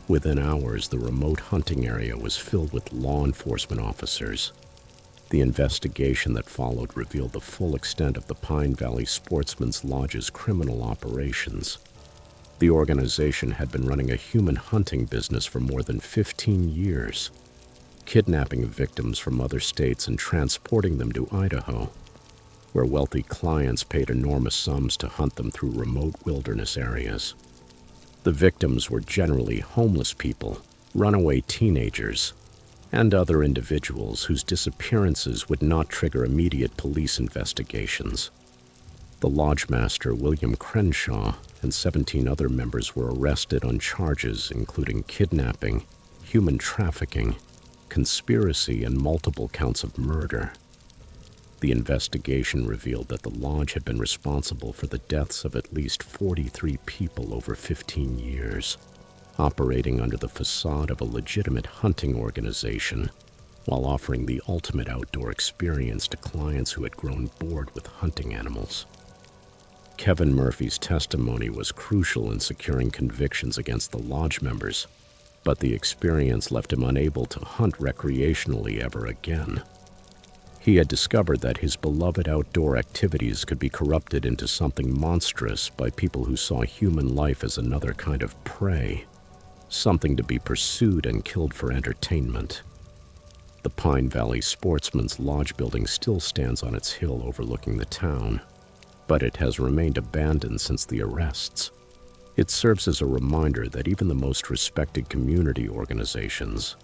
Within hours, the remote hunting area was filled with law enforcement officers. The investigation that followed revealed the full extent of the Pine Valley Sportsman's Lodge's criminal operations. The organization had been running a human hunting business for more than 15 years, kidnapping victims from other states and transporting them to Idaho, where wealthy clients paid enormous sums to hunt them through remote wilderness areas. The victims were generally homeless people, runaway teenagers, and other individuals whose disappearances would not trigger immediate police investigations. The lodge master, William Crenshaw, and 17 other members were arrested on charges including kidnapping, human trafficking, conspiracy, and multiple counts of murder. The investigation revealed that the lodge had been responsible for the deaths of at least 43 people over 15 years, operating under the facade of a legitimate hunting organization while offering the ultimate outdoor experience to clients who had grown bored with hunting animals. Kevin Murphy's testimony was crucial in securing convictions against the lodge members, but the experience left him unable to hunt recreationally ever again. He had discovered that his beloved outdoor activities could be corrupted into something monstrous by people who saw human life as another kind of prey, something to be pursued and killed for entertainment. The Pine Valley Sportsman's Lodge building still stands on its hill overlooking the town, but it has remained abandoned since the arrests. It serves as a reminder that even the most respected community organizations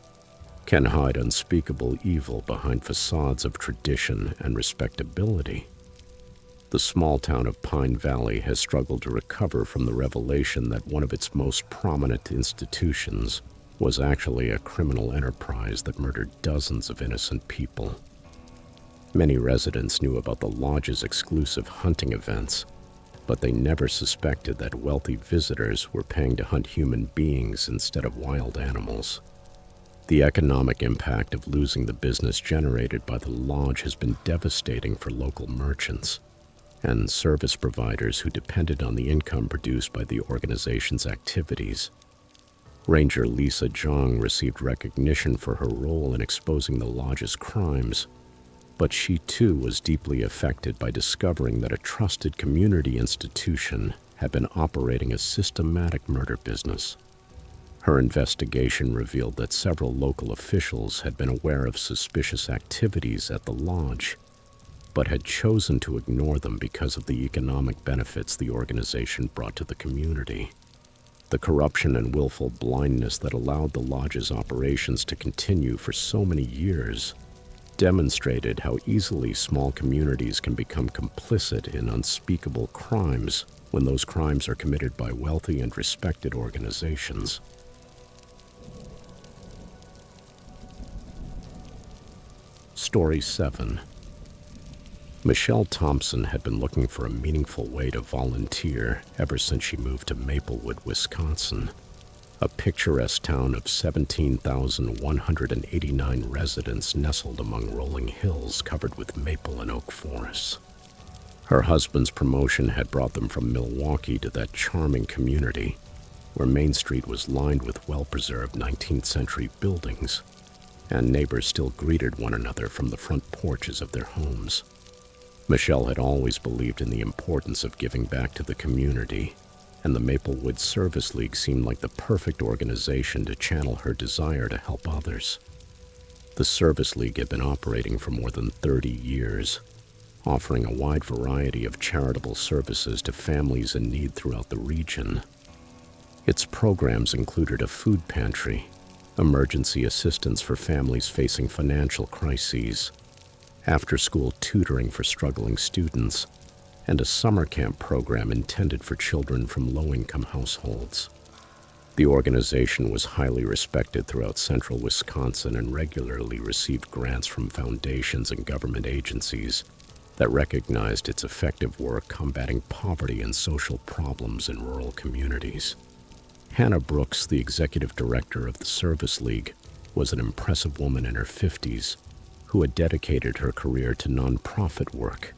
can hide unspeakable evil behind facades of tradition and respectability. The small town of Pine Valley has struggled to recover from the revelation that one of its most prominent institutions was actually a criminal enterprise that murdered dozens of innocent people. Many residents knew about the lodge's exclusive hunting events, but they never suspected that wealthy visitors were paying to hunt human beings instead of wild animals. The economic impact of losing the business generated by the lodge has been devastating for local merchants and service providers who depended on the income produced by the organization's activities. Ranger Lisa Zhang received recognition for her role in exposing the lodge's crimes, but she too was deeply affected by discovering that a trusted community institution had been operating a systematic murder business. Her investigation revealed that several local officials had been aware of suspicious activities at the lodge, but had chosen to ignore them because of the economic benefits the organization brought to the community. The corruption and willful blindness that allowed the lodge's operations to continue for so many years demonstrated how easily small communities can become complicit in unspeakable crimes when those crimes are committed by wealthy and respected organizations. Story 7. Michelle Thompson had been looking for a meaningful way to volunteer ever since she moved to Maplewood, Wisconsin, a picturesque town of 17,189 residents nestled among rolling hills covered with maple and oak forests. Her husband's promotion had brought them from Milwaukee to that charming community, where Main Street was lined with well-preserved 19th century buildings, and neighbors still greeted one another from the front porches of their homes. Michelle had always believed in the importance of giving back to the community, and the Maplewood Service League seemed like the perfect organization to channel her desire to help others. The Service League had been operating for more than 30 years, offering a wide variety of charitable services to families in need throughout the region. Its programs included a food pantry, emergency assistance for families facing financial crises, after-school tutoring for struggling students, and a summer camp program intended for children from low-income households. The organization was highly respected throughout central Wisconsin and regularly received grants from foundations and government agencies that recognized its effective work combating poverty and social problems in rural communities. Hannah Brooks, the executive director of the Service League, was an impressive woman in her 50s who had dedicated her career to nonprofit work.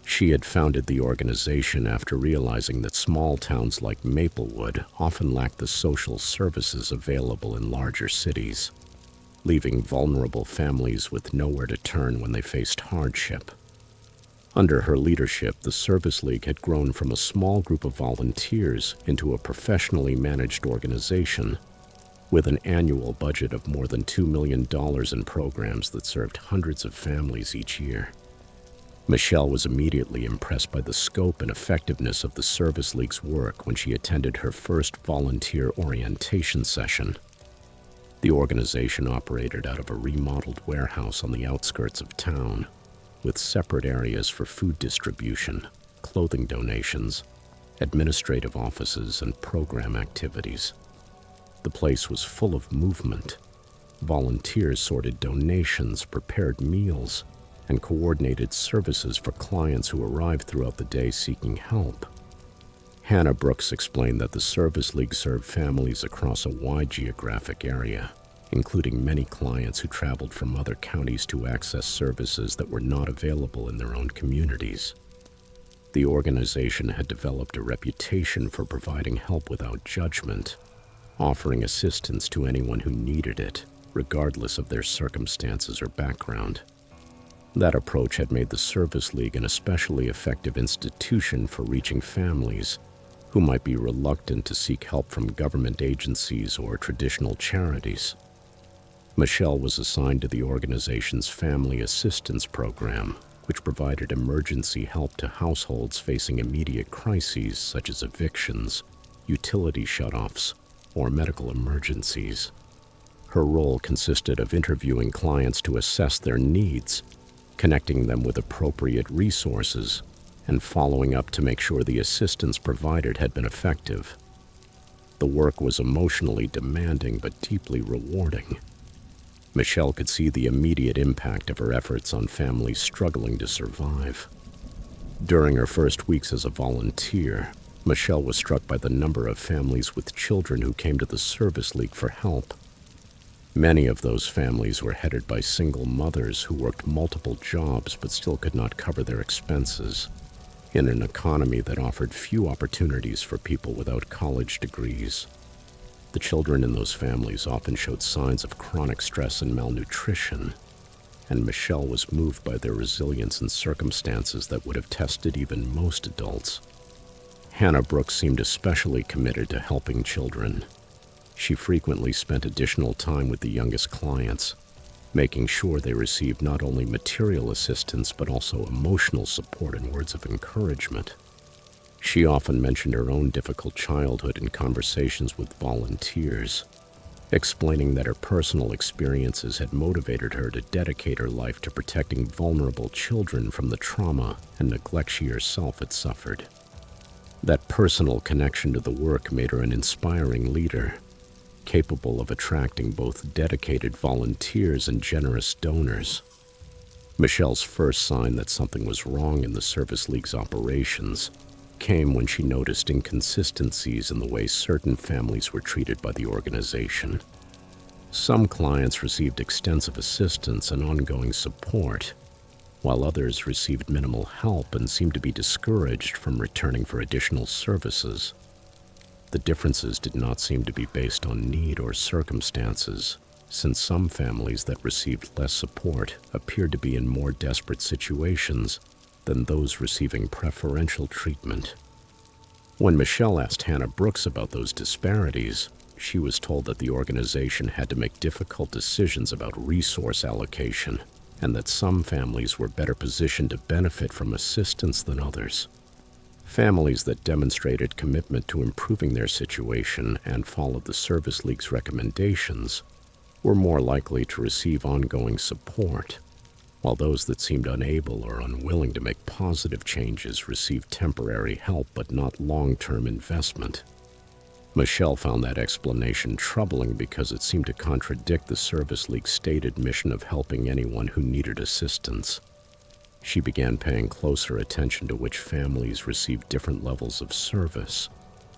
She had founded the organization after realizing that small towns like Maplewood often lacked the social services available in larger cities, leaving vulnerable families with nowhere to turn when they faced hardship. Under her leadership, the Service League had grown from a small group of volunteers into a professionally managed organization with an annual budget of more than $2 million in programs that served hundreds of families each year. Michelle was immediately impressed by the scope and effectiveness of the Service League's work when she attended her first volunteer orientation session. The organization operated out of a remodeled warehouse on the outskirts of town, with separate areas for food distribution, clothing donations, administrative offices, and program activities. The place was full of movement. Volunteers sorted donations, prepared meals, and coordinated services for clients who arrived throughout the day seeking help. Hannah Brooks explained that the Service League served families across a wide geographic area, including many clients who traveled from other counties to access services that were not available in their own communities. The organization had developed a reputation for providing help without judgment, offering assistance to anyone who needed it, regardless of their circumstances or background. That approach had made the Service League an especially effective institution for reaching families who might be reluctant to seek help from government agencies or traditional charities. Michelle was assigned to the organization's Family Assistance Program, which provided emergency help to households facing immediate crises such as evictions, utility shutoffs, or medical emergencies. Her role consisted of interviewing clients to assess their needs, connecting them with appropriate resources, and following up to make sure the assistance provided had been effective. The work was emotionally demanding but deeply rewarding. Michelle could see the immediate impact of her efforts on families struggling to survive. During her first weeks as a volunteer, Michelle was struck by the number of families with children who came to the Service League for help. Many of those families were headed by single mothers who worked multiple jobs but still could not cover their expenses, in an economy that offered few opportunities for people without college degrees. The children in those families often showed signs of chronic stress and malnutrition, and Michelle was moved by their resilience in circumstances that would have tested even most adults. Hannah Brooks seemed especially committed to helping children. She frequently spent additional time with the youngest clients, making sure they received not only material assistance but also emotional support and words of encouragement. She often mentioned her own difficult childhood in conversations with volunteers, explaining that her personal experiences had motivated her to dedicate her life to protecting vulnerable children from the trauma and neglect she herself had suffered. That personal connection to the work made her an inspiring leader, capable of attracting both dedicated volunteers and generous donors. Michelle's first sign that something was wrong in the Service League's operations came when she noticed inconsistencies in the way certain families were treated by the organization. Some clients received extensive assistance and ongoing support, while others received minimal help and seemed to be discouraged from returning for additional services. The differences did not seem to be based on need or circumstances, since some families that received less support appeared to be in more desperate situations than those receiving preferential treatment. When Michelle asked Hannah Brooks about those disparities, she was told that the organization had to make difficult decisions about resource allocation, and that some families were better positioned to benefit from assistance than others. Families that demonstrated commitment to improving their situation and followed the Service League's recommendations were more likely to receive ongoing support, while those that seemed unable or unwilling to make positive changes received temporary help but not long-term investment. Michelle found that explanation troubling because it seemed to contradict the Service League's stated mission of helping anyone who needed assistance. She began paying closer attention to which families received different levels of service,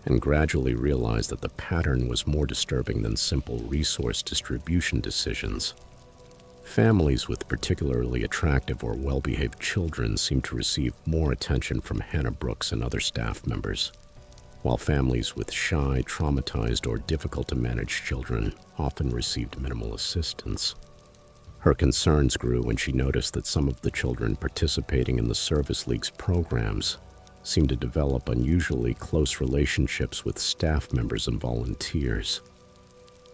and gradually realized that the pattern was more disturbing than simple resource distribution decisions. Families with particularly attractive or well-behaved children seemed to receive more attention from Hannah Brooks and other staff members, while families with shy, traumatized, or difficult-to-manage children often received minimal assistance. Her concerns grew when she noticed that some of the children participating in the Service League's programs seemed to develop unusually close relationships with staff members and volunteers.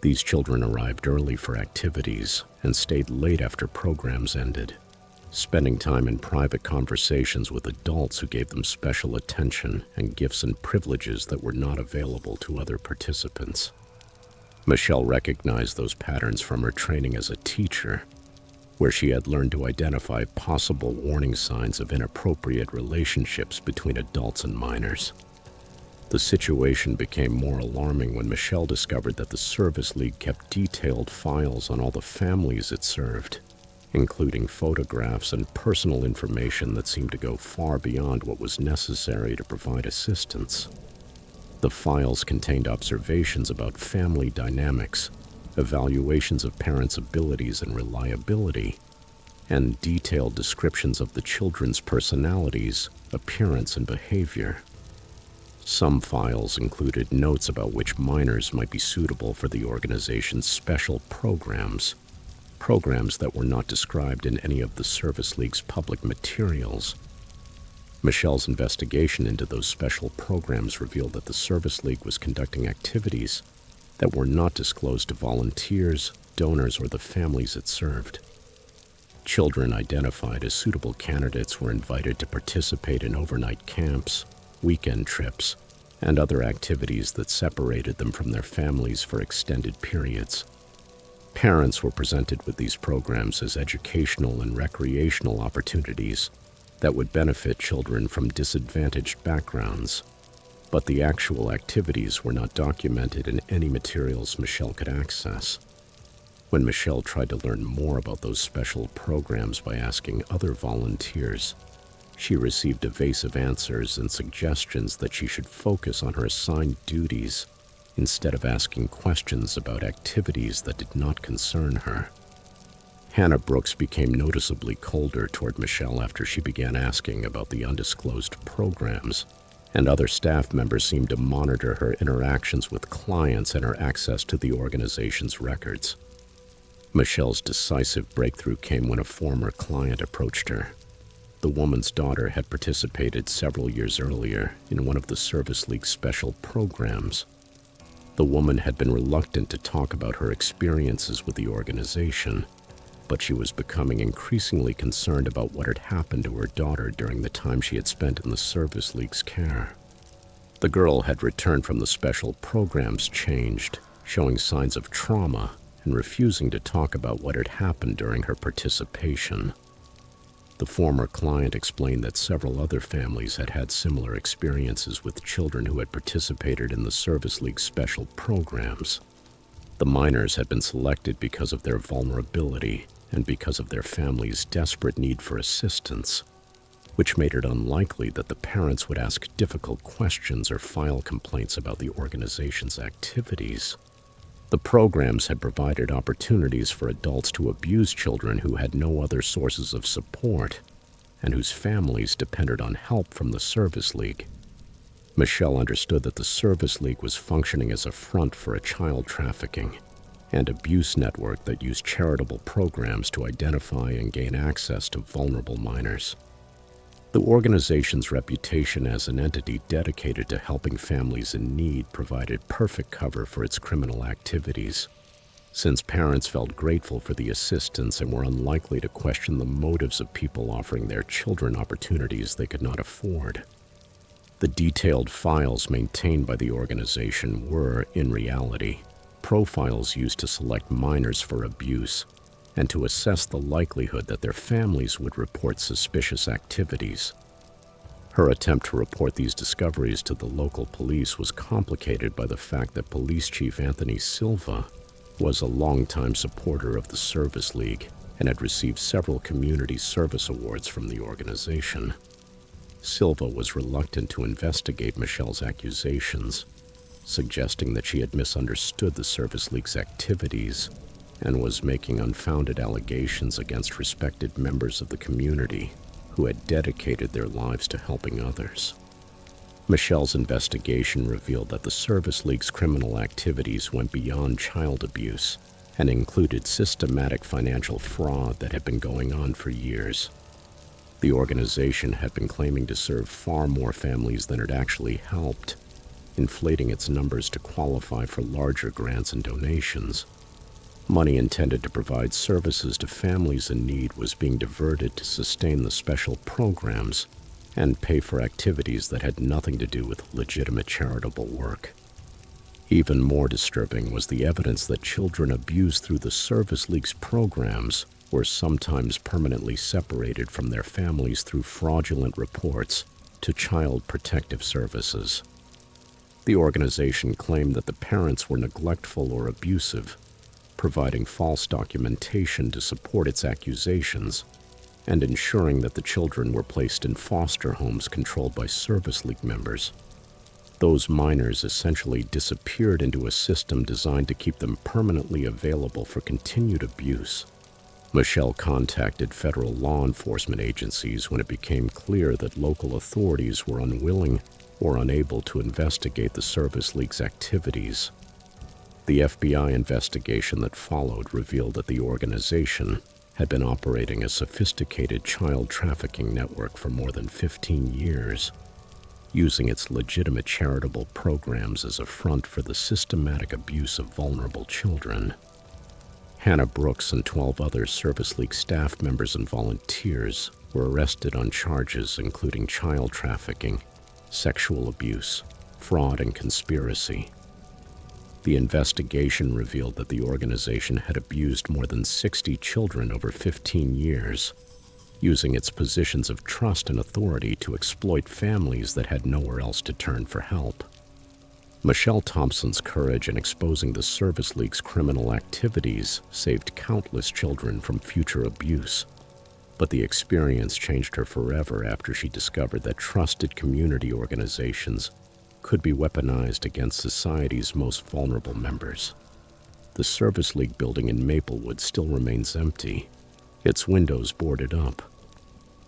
These children arrived early for activities and stayed late after programs ended, spending time in private conversations with adults who gave them special attention and gifts and privileges that were not available to other participants. Michelle recognized those patterns from her training as a teacher, where she had learned to identify possible warning signs of inappropriate relationships between adults and minors. The situation became more alarming when Michelle discovered that the Service League kept detailed files on all the families it served, including photographs and personal information that seemed to go far beyond what was necessary to provide assistance. The files contained observations about family dynamics, evaluations of parents' abilities and reliability, and detailed descriptions of the children's personalities, appearance, and behavior. Some files included notes about which minors might be suitable for the organization's special programs that were not described in any of the Service League's public materials. Michelle's investigation into those special programs revealed that the Service League was conducting activities that were not disclosed to volunteers, donors, or the families it served. Children identified as suitable candidates were invited to participate in overnight camps, weekend trips, and other activities that separated them from their families for extended periods. Parents were presented with these programs as educational and recreational opportunities that would benefit children from disadvantaged backgrounds, but the actual activities were not documented in any materials Michelle could access. When Michelle tried to learn more about those special programs by asking other volunteers, she received evasive answers and suggestions that she should focus on her assigned duties instead of asking questions about activities that did not concern her. Hannah Brooks became noticeably colder toward Michelle after she began asking about the undisclosed programs, and other staff members seemed to monitor her interactions with clients and her access to the organization's records. Michelle's decisive breakthrough came when a former client approached her. The woman's daughter had participated several years earlier in one of the Service League's special programs. The woman had been reluctant to talk about her experiences with the organization, but she was becoming increasingly concerned about what had happened to her daughter during the time she had spent in the Service League's care. The girl had returned from the special programs changed, showing signs of trauma and refusing to talk about what had happened during her participation. The former client explained that several other families had had similar experiences with children who had participated in the Service League's special programs. The minors had been selected because of their vulnerability and because of their family's desperate need for assistance, which made it unlikely that the parents would ask difficult questions or file complaints about the organization's activities. The programs had provided opportunities for adults to abuse children who had no other sources of support and whose families depended on help from the Service League. Michelle understood that the Service League was functioning as a front for a child trafficking and abuse network that used charitable programs to identify and gain access to vulnerable minors. The organization's reputation as an entity dedicated to helping families in need provided perfect cover for its criminal activities, since parents felt grateful for the assistance and were unlikely to question the motives of people offering their children opportunities they could not afford. The detailed files maintained by the organization were, in reality, profiles used to select minors for abuse and to assess the likelihood that their families would report suspicious activities. Her attempt to report these discoveries to the local police was complicated by the fact that Police Chief Anthony Silva was a longtime supporter of the Service League and had received several community service awards from the organization. Silva was reluctant to investigate Michelle's accusations, suggesting that she had misunderstood the Service League's activities and was making unfounded allegations against respected members of the community who had dedicated their lives to helping others. Michelle's investigation revealed that the Service League's criminal activities went beyond child abuse and included systematic financial fraud that had been going on for years. The organization had been claiming to serve far more families than it actually helped, inflating its numbers to qualify for larger grants and donations. Money intended to provide services to families in need was being diverted to sustain the special programs and pay for activities that had nothing to do with legitimate charitable work. Even more disturbing was the evidence that children abused through the Service League's programs were sometimes permanently separated from their families through fraudulent reports to Child Protective Services. The organization claimed that the parents were neglectful or abusive, providing false documentation to support its accusations, and ensuring that the children were placed in foster homes controlled by Service League members. Those minors essentially disappeared into a system designed to keep them permanently available for continued abuse. Michelle contacted federal law enforcement agencies when it became clear that local authorities were unwilling or unable to investigate the Service League's activities. The FBI investigation that followed revealed that the organization had been operating a sophisticated child trafficking network for more than 15 years, using its legitimate charitable programs as a front for the systematic abuse of vulnerable children. Hannah Brooks and 12 other Service League staff members and volunteers were arrested on charges including child trafficking, sexual abuse, fraud, and conspiracy. The investigation revealed that the organization had abused more than 60 children over 15 years, using its positions of trust and authority to exploit families that had nowhere else to turn for help. Michelle Thompson's courage in exposing the Service League's criminal activities saved countless children from future abuse, but the experience changed her forever after she discovered that trusted community organizations could be weaponized against society's most vulnerable members. The Service League building in Maplewood still remains empty, its windows boarded up,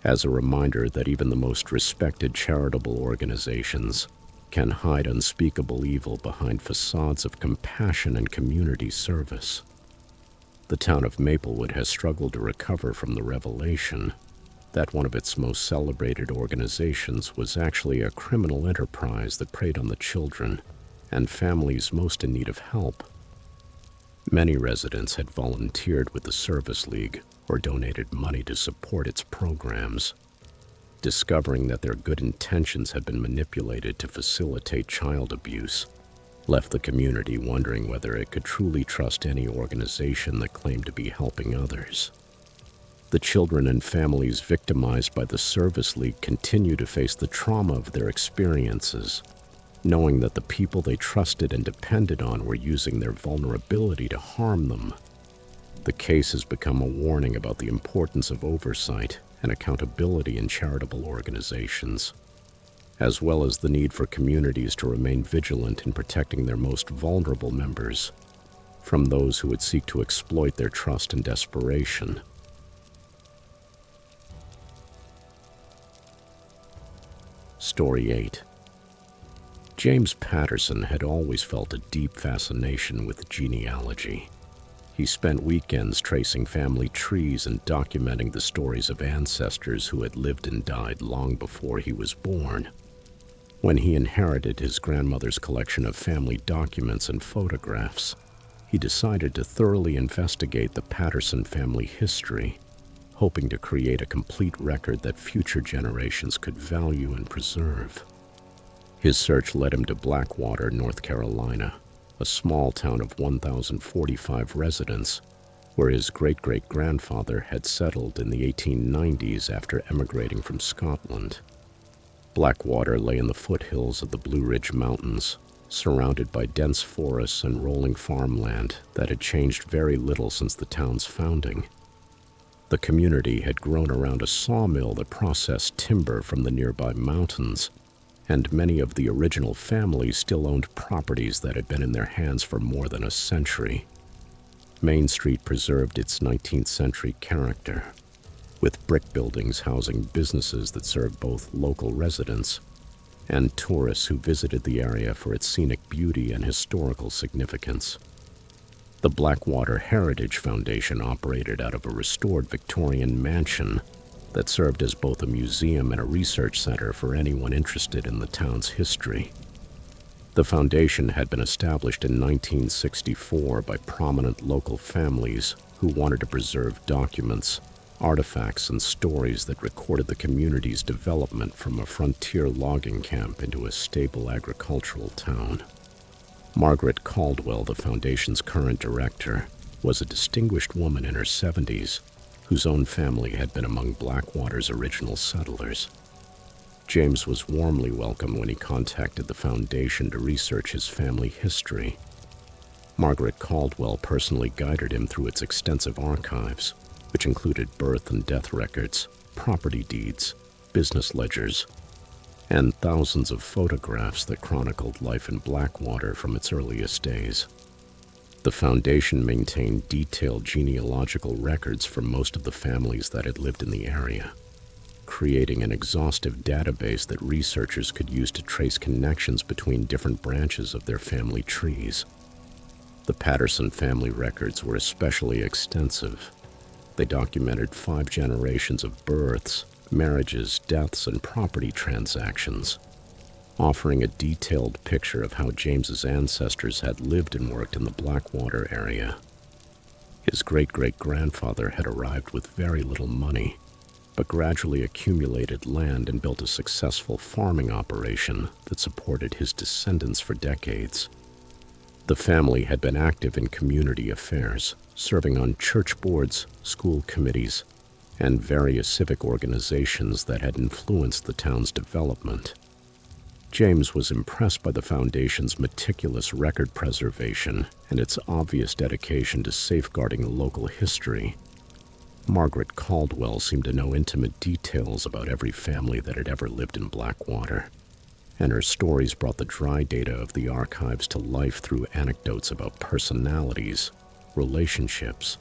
as a reminder that even the most respected charitable organizations can hide unspeakable evil behind facades of compassion and community service. The town of Maplewood has struggled to recover from the revelation that one of its most celebrated organizations was actually a criminal enterprise that preyed on the children and families most in need of help. Many residents had volunteered with the Service League or donated money to support its programs. Discovering that their good intentions had been manipulated to facilitate child abuse left the community wondering whether it could truly trust any organization that claimed to be helping others. The children and families victimized by the Service League continue to face the trauma of their experiences, knowing that the people they trusted and depended on were using their vulnerability to harm them. The case has become a warning about the importance of oversight and accountability in charitable organizations, as well as the need for communities to remain vigilant in protecting their most vulnerable members from those who would seek to exploit their trust and desperation. Story 8. James Patterson had always felt a deep fascination with genealogy. He spent weekends tracing family trees and documenting the stories of ancestors who had lived and died long before he was born. When he inherited his grandmother's collection of family documents and photographs, he decided to thoroughly investigate the Patterson family history, hoping to create a complete record that future generations could value and preserve. His search led him to Blackwater, North Carolina, a small town of 1,045 residents, where his great-great-grandfather had settled in the 1890s after emigrating from Scotland. Blackwater lay in the foothills of the Blue Ridge Mountains, surrounded by dense forests and rolling farmland that had changed very little since the town's founding. The community had grown around a sawmill that processed timber from the nearby mountains, and many of the original families still owned properties that had been in their hands for more than a century. Main Street preserved its 19th century character, with brick buildings housing businesses that served both local residents and tourists who visited the area for its scenic beauty and historical significance. The Blackwater Heritage Foundation operated out of a restored Victorian mansion that served as both a museum and a research center for anyone interested in the town's history. The foundation had been established in 1964 by prominent local families who wanted to preserve documents, artifacts, and stories that recorded the community's development from a frontier logging camp into a stable agricultural town. Margaret Caldwell, the foundation's current director, was a distinguished woman in her 70s whose own family had been among Blackwater's original settlers. James was warmly welcomed when he contacted the foundation to research his family history. Margaret Caldwell personally guided him through its extensive archives, which included birth and death records, property deeds, business ledgers, and thousands of photographs that chronicled life in Blackwater from its earliest days. The foundation maintained detailed genealogical records for most of the families that had lived in the area, creating an exhaustive database that researchers could use to trace connections between different branches of their family trees. The Patterson family records were especially extensive. They documented 5 generations of births, marriages, deaths, and property transactions, offering a detailed picture of how James's ancestors had lived and worked in the Blackwater area. His great-great-grandfather had arrived with very little money, but gradually accumulated land and built a successful farming operation that supported his descendants for decades. The family had been active in community affairs, serving on church boards, school committees, and various civic organizations that had influenced the town's development. James was impressed by the foundation's meticulous record preservation and its obvious dedication to safeguarding local history. Margaret Caldwell seemed to know intimate details about every family that had ever lived in Blackwater, and her stories brought the dry data of the archives to life through anecdotes about personalities, relationships,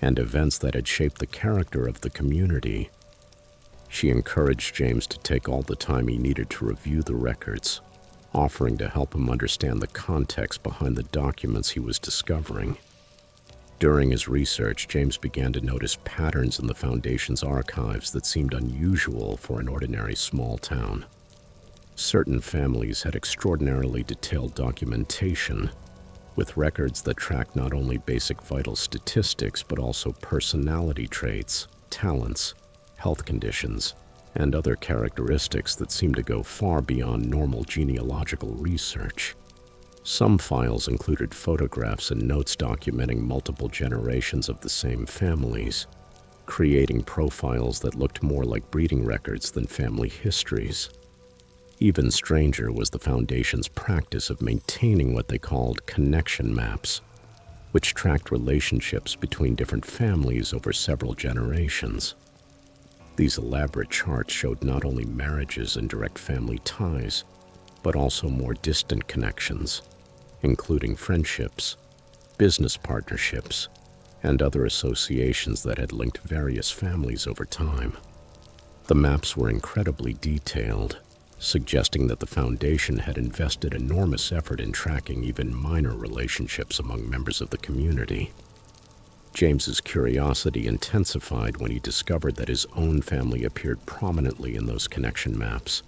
and events that had shaped the character of the community. She encouraged James to take all the time he needed to review the records, offering to help him understand the context behind the documents he was discovering. During his research, James began to notice patterns in the foundation's archives that seemed unusual for an ordinary small town. Certain families had extraordinarily detailed documentation, with records that tracked not only basic vital statistics but also personality traits, talents, health conditions, and other characteristics that seemed to go far beyond normal genealogical research. Some files included photographs and notes documenting multiple generations of the same families, creating profiles that looked more like breeding records than family histories. Even stranger was the foundation's practice of maintaining what they called connection maps, which tracked relationships between different families over several generations. These elaborate charts showed not only marriages and direct family ties, but also more distant connections, including friendships, business partnerships, and other associations that had linked various families over time. The maps were incredibly detailed, suggesting that the foundation had invested enormous effort in tracking even minor relationships among members of the community. James's curiosity intensified when he discovered that his own family appeared prominently in those connection maps,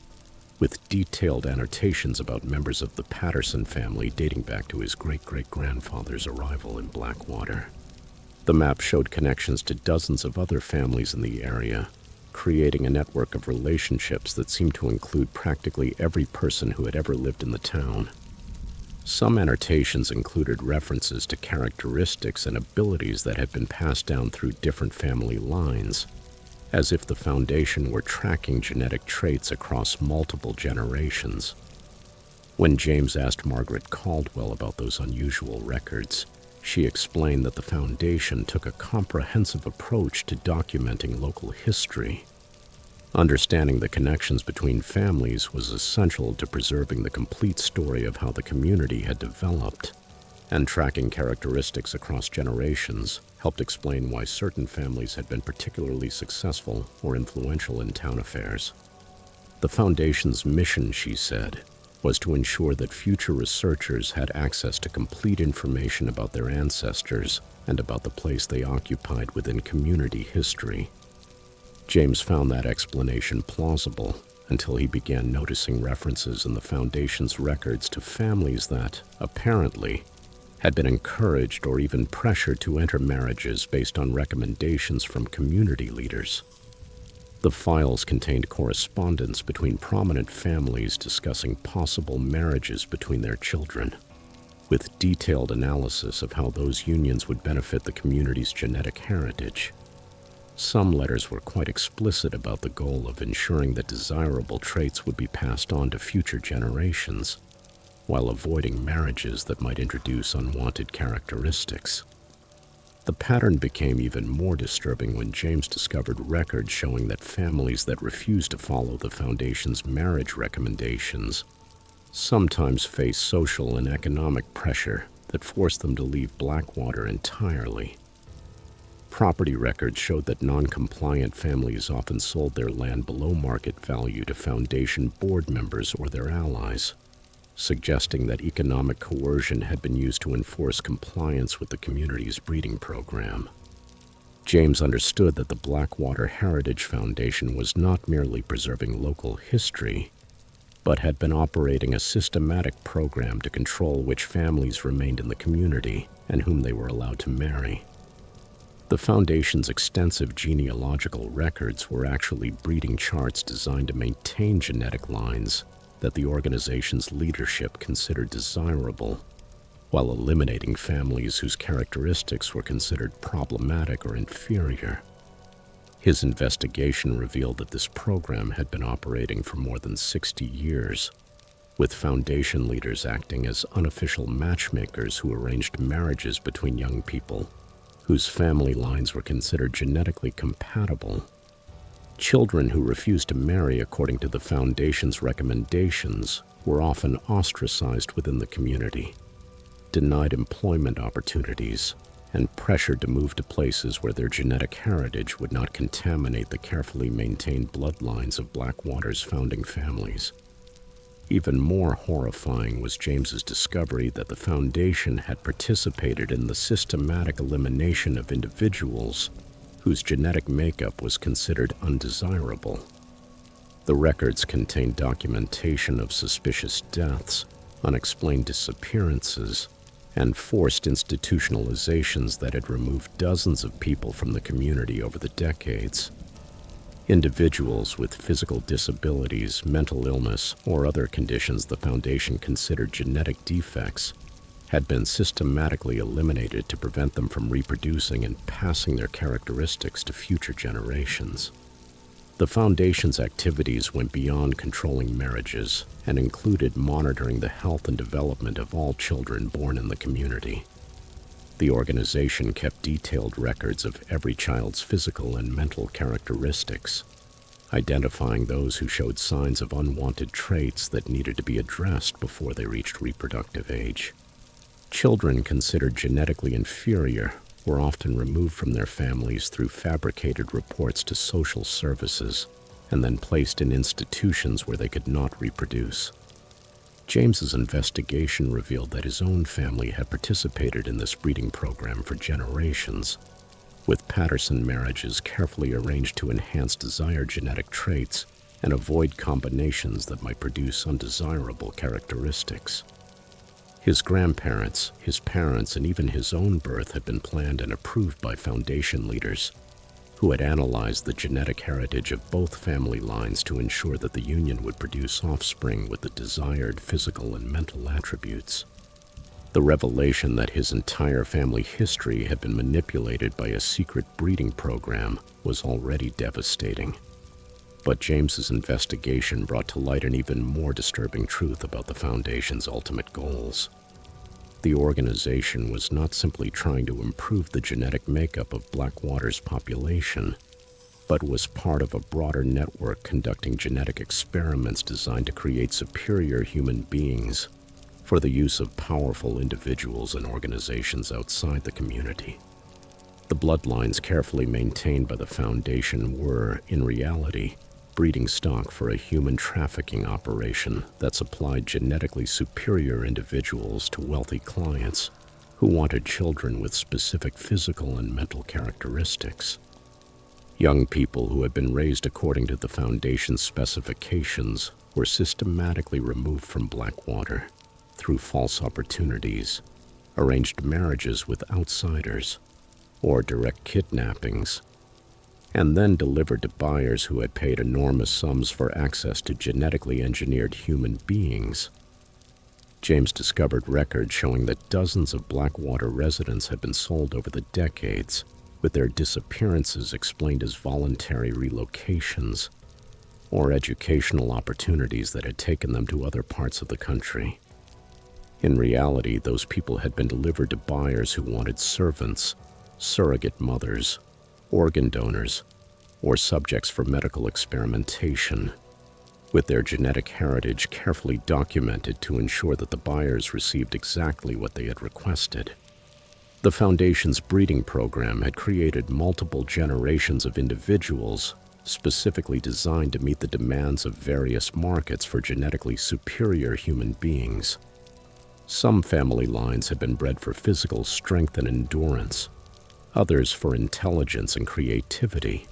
with detailed annotations about members of the Patterson family dating back to his great-great-grandfather's arrival in Blackwater. The map showed connections to dozens of other families in the area, creating a network of relationships that seemed to include practically every person who had ever lived in the town. Some annotations included references to characteristics and abilities that had been passed down through different family lines, as if the foundation were tracking genetic traits across multiple generations. When James asked Margaret Caldwell about those unusual records, She explained that the Foundation took a comprehensive approach to documenting local history. Understanding the connections between families was essential to preserving the complete story of how the community had developed, and tracking characteristics across generations helped explain why certain families had been particularly successful or influential in town affairs. The Foundation's mission, she said, was to ensure that future researchers had access to complete information about their ancestors and about the place they occupied within community history. James found that explanation plausible until he began noticing references in the Foundation's records to families that, apparently, had been encouraged or even pressured to enter marriages based on recommendations from community leaders. The files contained correspondence between prominent families discussing possible marriages between their children, with detailed analysis of how those unions would benefit the community's genetic heritage. Some letters were quite explicit about the goal of ensuring that desirable traits would be passed on to future generations, while avoiding marriages that might introduce unwanted characteristics. The pattern became even more disturbing when James discovered records showing that families that refused to follow the Foundation's marriage recommendations sometimes faced social and economic pressure that forced them to leave Blackwater entirely. Property records showed that non-compliant families often sold their land below market value to Foundation board members or their allies, suggesting that economic coercion had been used to enforce compliance with the community's breeding program. James understood that the Blackwater Heritage Foundation was not merely preserving local history, but had been operating a systematic program to control which families remained in the community and whom they were allowed to marry. The Foundation's extensive genealogical records were actually breeding charts designed to maintain genetic lines that the organization's leadership considered desirable, while eliminating families whose characteristics were considered problematic or inferior. His investigation revealed that this program had been operating for more than 60 years, with Foundation leaders acting as unofficial matchmakers who arranged marriages between young people whose family lines were considered genetically compatible. Children who refused to marry according to the Foundation's recommendations were often ostracized within the community, denied employment opportunities, and pressured to move to places where their genetic heritage would not contaminate the carefully maintained bloodlines of Blackwater's founding families. Even more horrifying was James's discovery that the Foundation had participated in the systematic elimination of individuals whose genetic makeup was considered undesirable. The records contained documentation of suspicious deaths, unexplained disappearances, and forced institutionalizations that had removed dozens of people from the community over the decades. Individuals with physical disabilities, mental illness, or other conditions the Foundation considered genetic defects had been systematically eliminated to prevent them from reproducing and passing their characteristics to future generations. The Foundation's activities went beyond controlling marriages and included monitoring the health and development of all children born in the community. The organization kept detailed records of every child's physical and mental characteristics, identifying those who showed signs of unwanted traits that needed to be addressed before they reached reproductive age. Children considered genetically inferior were often removed from their families through fabricated reports to social services and then placed in institutions where they could not reproduce. James's investigation revealed that his own family had participated in this breeding program for generations, with Patterson marriages carefully arranged to enhance desired genetic traits and avoid combinations that might produce undesirable characteristics. His grandparents, his parents, and even his own birth had been planned and approved by Foundation leaders, who had analyzed the genetic heritage of both family lines to ensure that the union would produce offspring with the desired physical and mental attributes. The revelation that his entire family history had been manipulated by a secret breeding program was already devastating. But James's investigation brought to light an even more disturbing truth about the Foundation's ultimate goals. The organization was not simply trying to improve the genetic makeup of Blackwater's population, but was part of a broader network conducting genetic experiments designed to create superior human beings for the use of powerful individuals and organizations outside the community. The bloodlines carefully maintained by the Foundation were, in reality, breeding stock for a human trafficking operation that supplied genetically superior individuals to wealthy clients who wanted children with specific physical and mental characteristics. Young people who had been raised according to the Foundation's specifications were systematically removed from Blackwater through false opportunities, arranged marriages with outsiders, or direct kidnappings, and then delivered to buyers who had paid enormous sums for access to genetically engineered human beings. James discovered records showing that dozens of Blackwater residents had been sold over the decades, with their disappearances explained as voluntary relocations or educational opportunities that had taken them to other parts of the country. In reality, those people had been delivered to buyers who wanted servants, surrogate mothers, organ donors, or subjects for medical experimentation, with their genetic heritage carefully documented to ensure that the buyers received exactly what they had requested. The Foundation's breeding program had created multiple generations of individuals specifically designed to meet the demands of various markets for genetically superior human beings. Some family lines had been bred for physical strength and endurance, others for intelligence and creativity,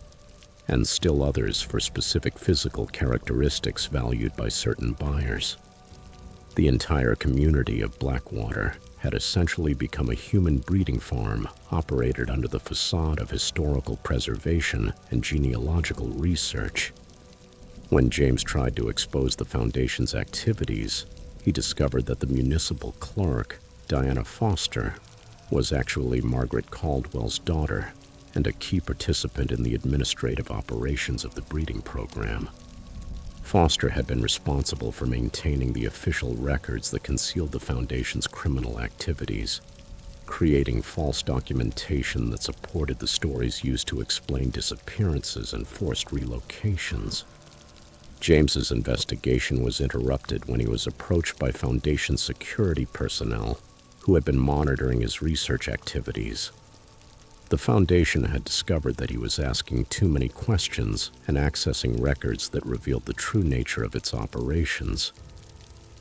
and still others for specific physical characteristics valued by certain buyers. The entire community of Blackwater had essentially become a human breeding farm operated under the facade of historical preservation and genealogical research. When James tried to expose the Foundation's activities, he discovered that the municipal clerk, Diana Foster, was actually Margaret Caldwell's daughter and a key participant in the administrative operations of the breeding program. Foster had been responsible for maintaining the official records that concealed the Foundation's criminal activities, creating false documentation that supported the stories used to explain disappearances and forced relocations. James's investigation was interrupted when he was approached by Foundation security personnel who had been monitoring his research activities. The Foundation had discovered that he was asking too many questions and accessing records that revealed the true nature of its operations.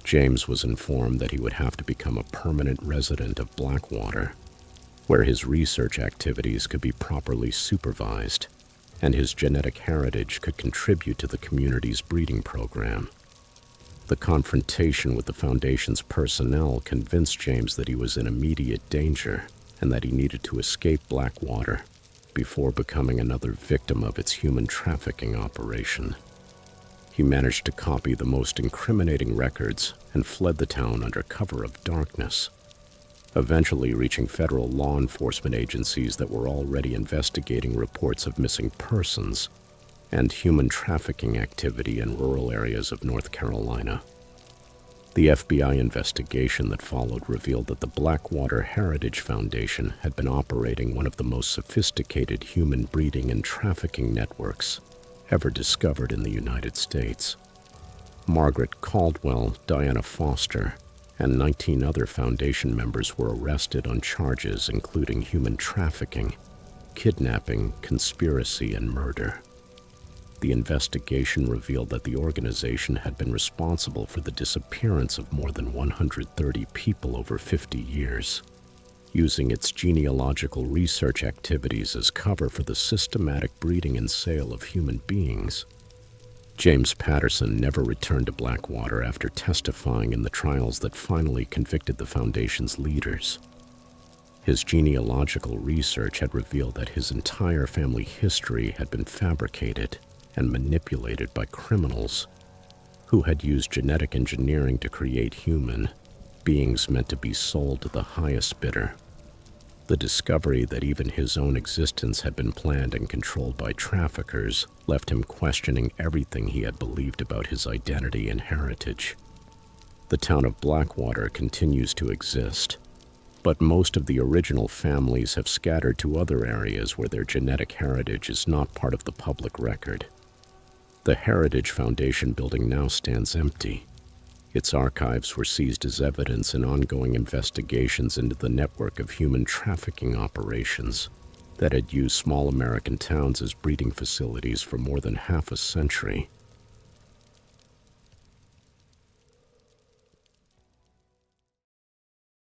James was informed that he would have to become a permanent resident of Blackwater, where his research activities could be properly supervised, and his genetic heritage could contribute to the community's breeding program. The confrontation with the Foundation's personnel convinced James that he was in immediate danger and that he needed to escape Blackwater before becoming another victim of its human trafficking operation. He managed to copy the most incriminating records and fled the town under cover of darkness, eventually reaching federal law enforcement agencies that were already investigating reports of missing persons and human trafficking activity in rural areas of North Carolina. The FBI investigation that followed revealed that the Blackwater Heritage Foundation had been operating one of the most sophisticated human breeding and trafficking networks ever discovered in the United States. Margaret Caldwell, Diana Foster, and 19 other Foundation members were arrested on charges including human trafficking, kidnapping, conspiracy, and murder. The investigation revealed that the organization had been responsible for the disappearance of more than 130 people over 50 years, using its genealogical research activities as cover for the systematic breeding and sale of human beings. James Patterson never returned to Blackwater after testifying in the trials that finally convicted the Foundation's leaders. His genealogical research had revealed that his entire family history had been fabricated and manipulated by criminals who had used genetic engineering to create human beings meant to be sold to the highest bidder. The discovery that even his own existence had been planned and controlled by traffickers left him questioning everything he had believed about his identity and heritage. The town of Blackwater continues to exist, But most of the original families have scattered to other areas where their genetic heritage is not part of the public record. The Heritage Foundation building now stands empty. Its archives were seized as evidence in ongoing investigations into the network of human trafficking operations that had used small American towns as breeding facilities for more than half a century.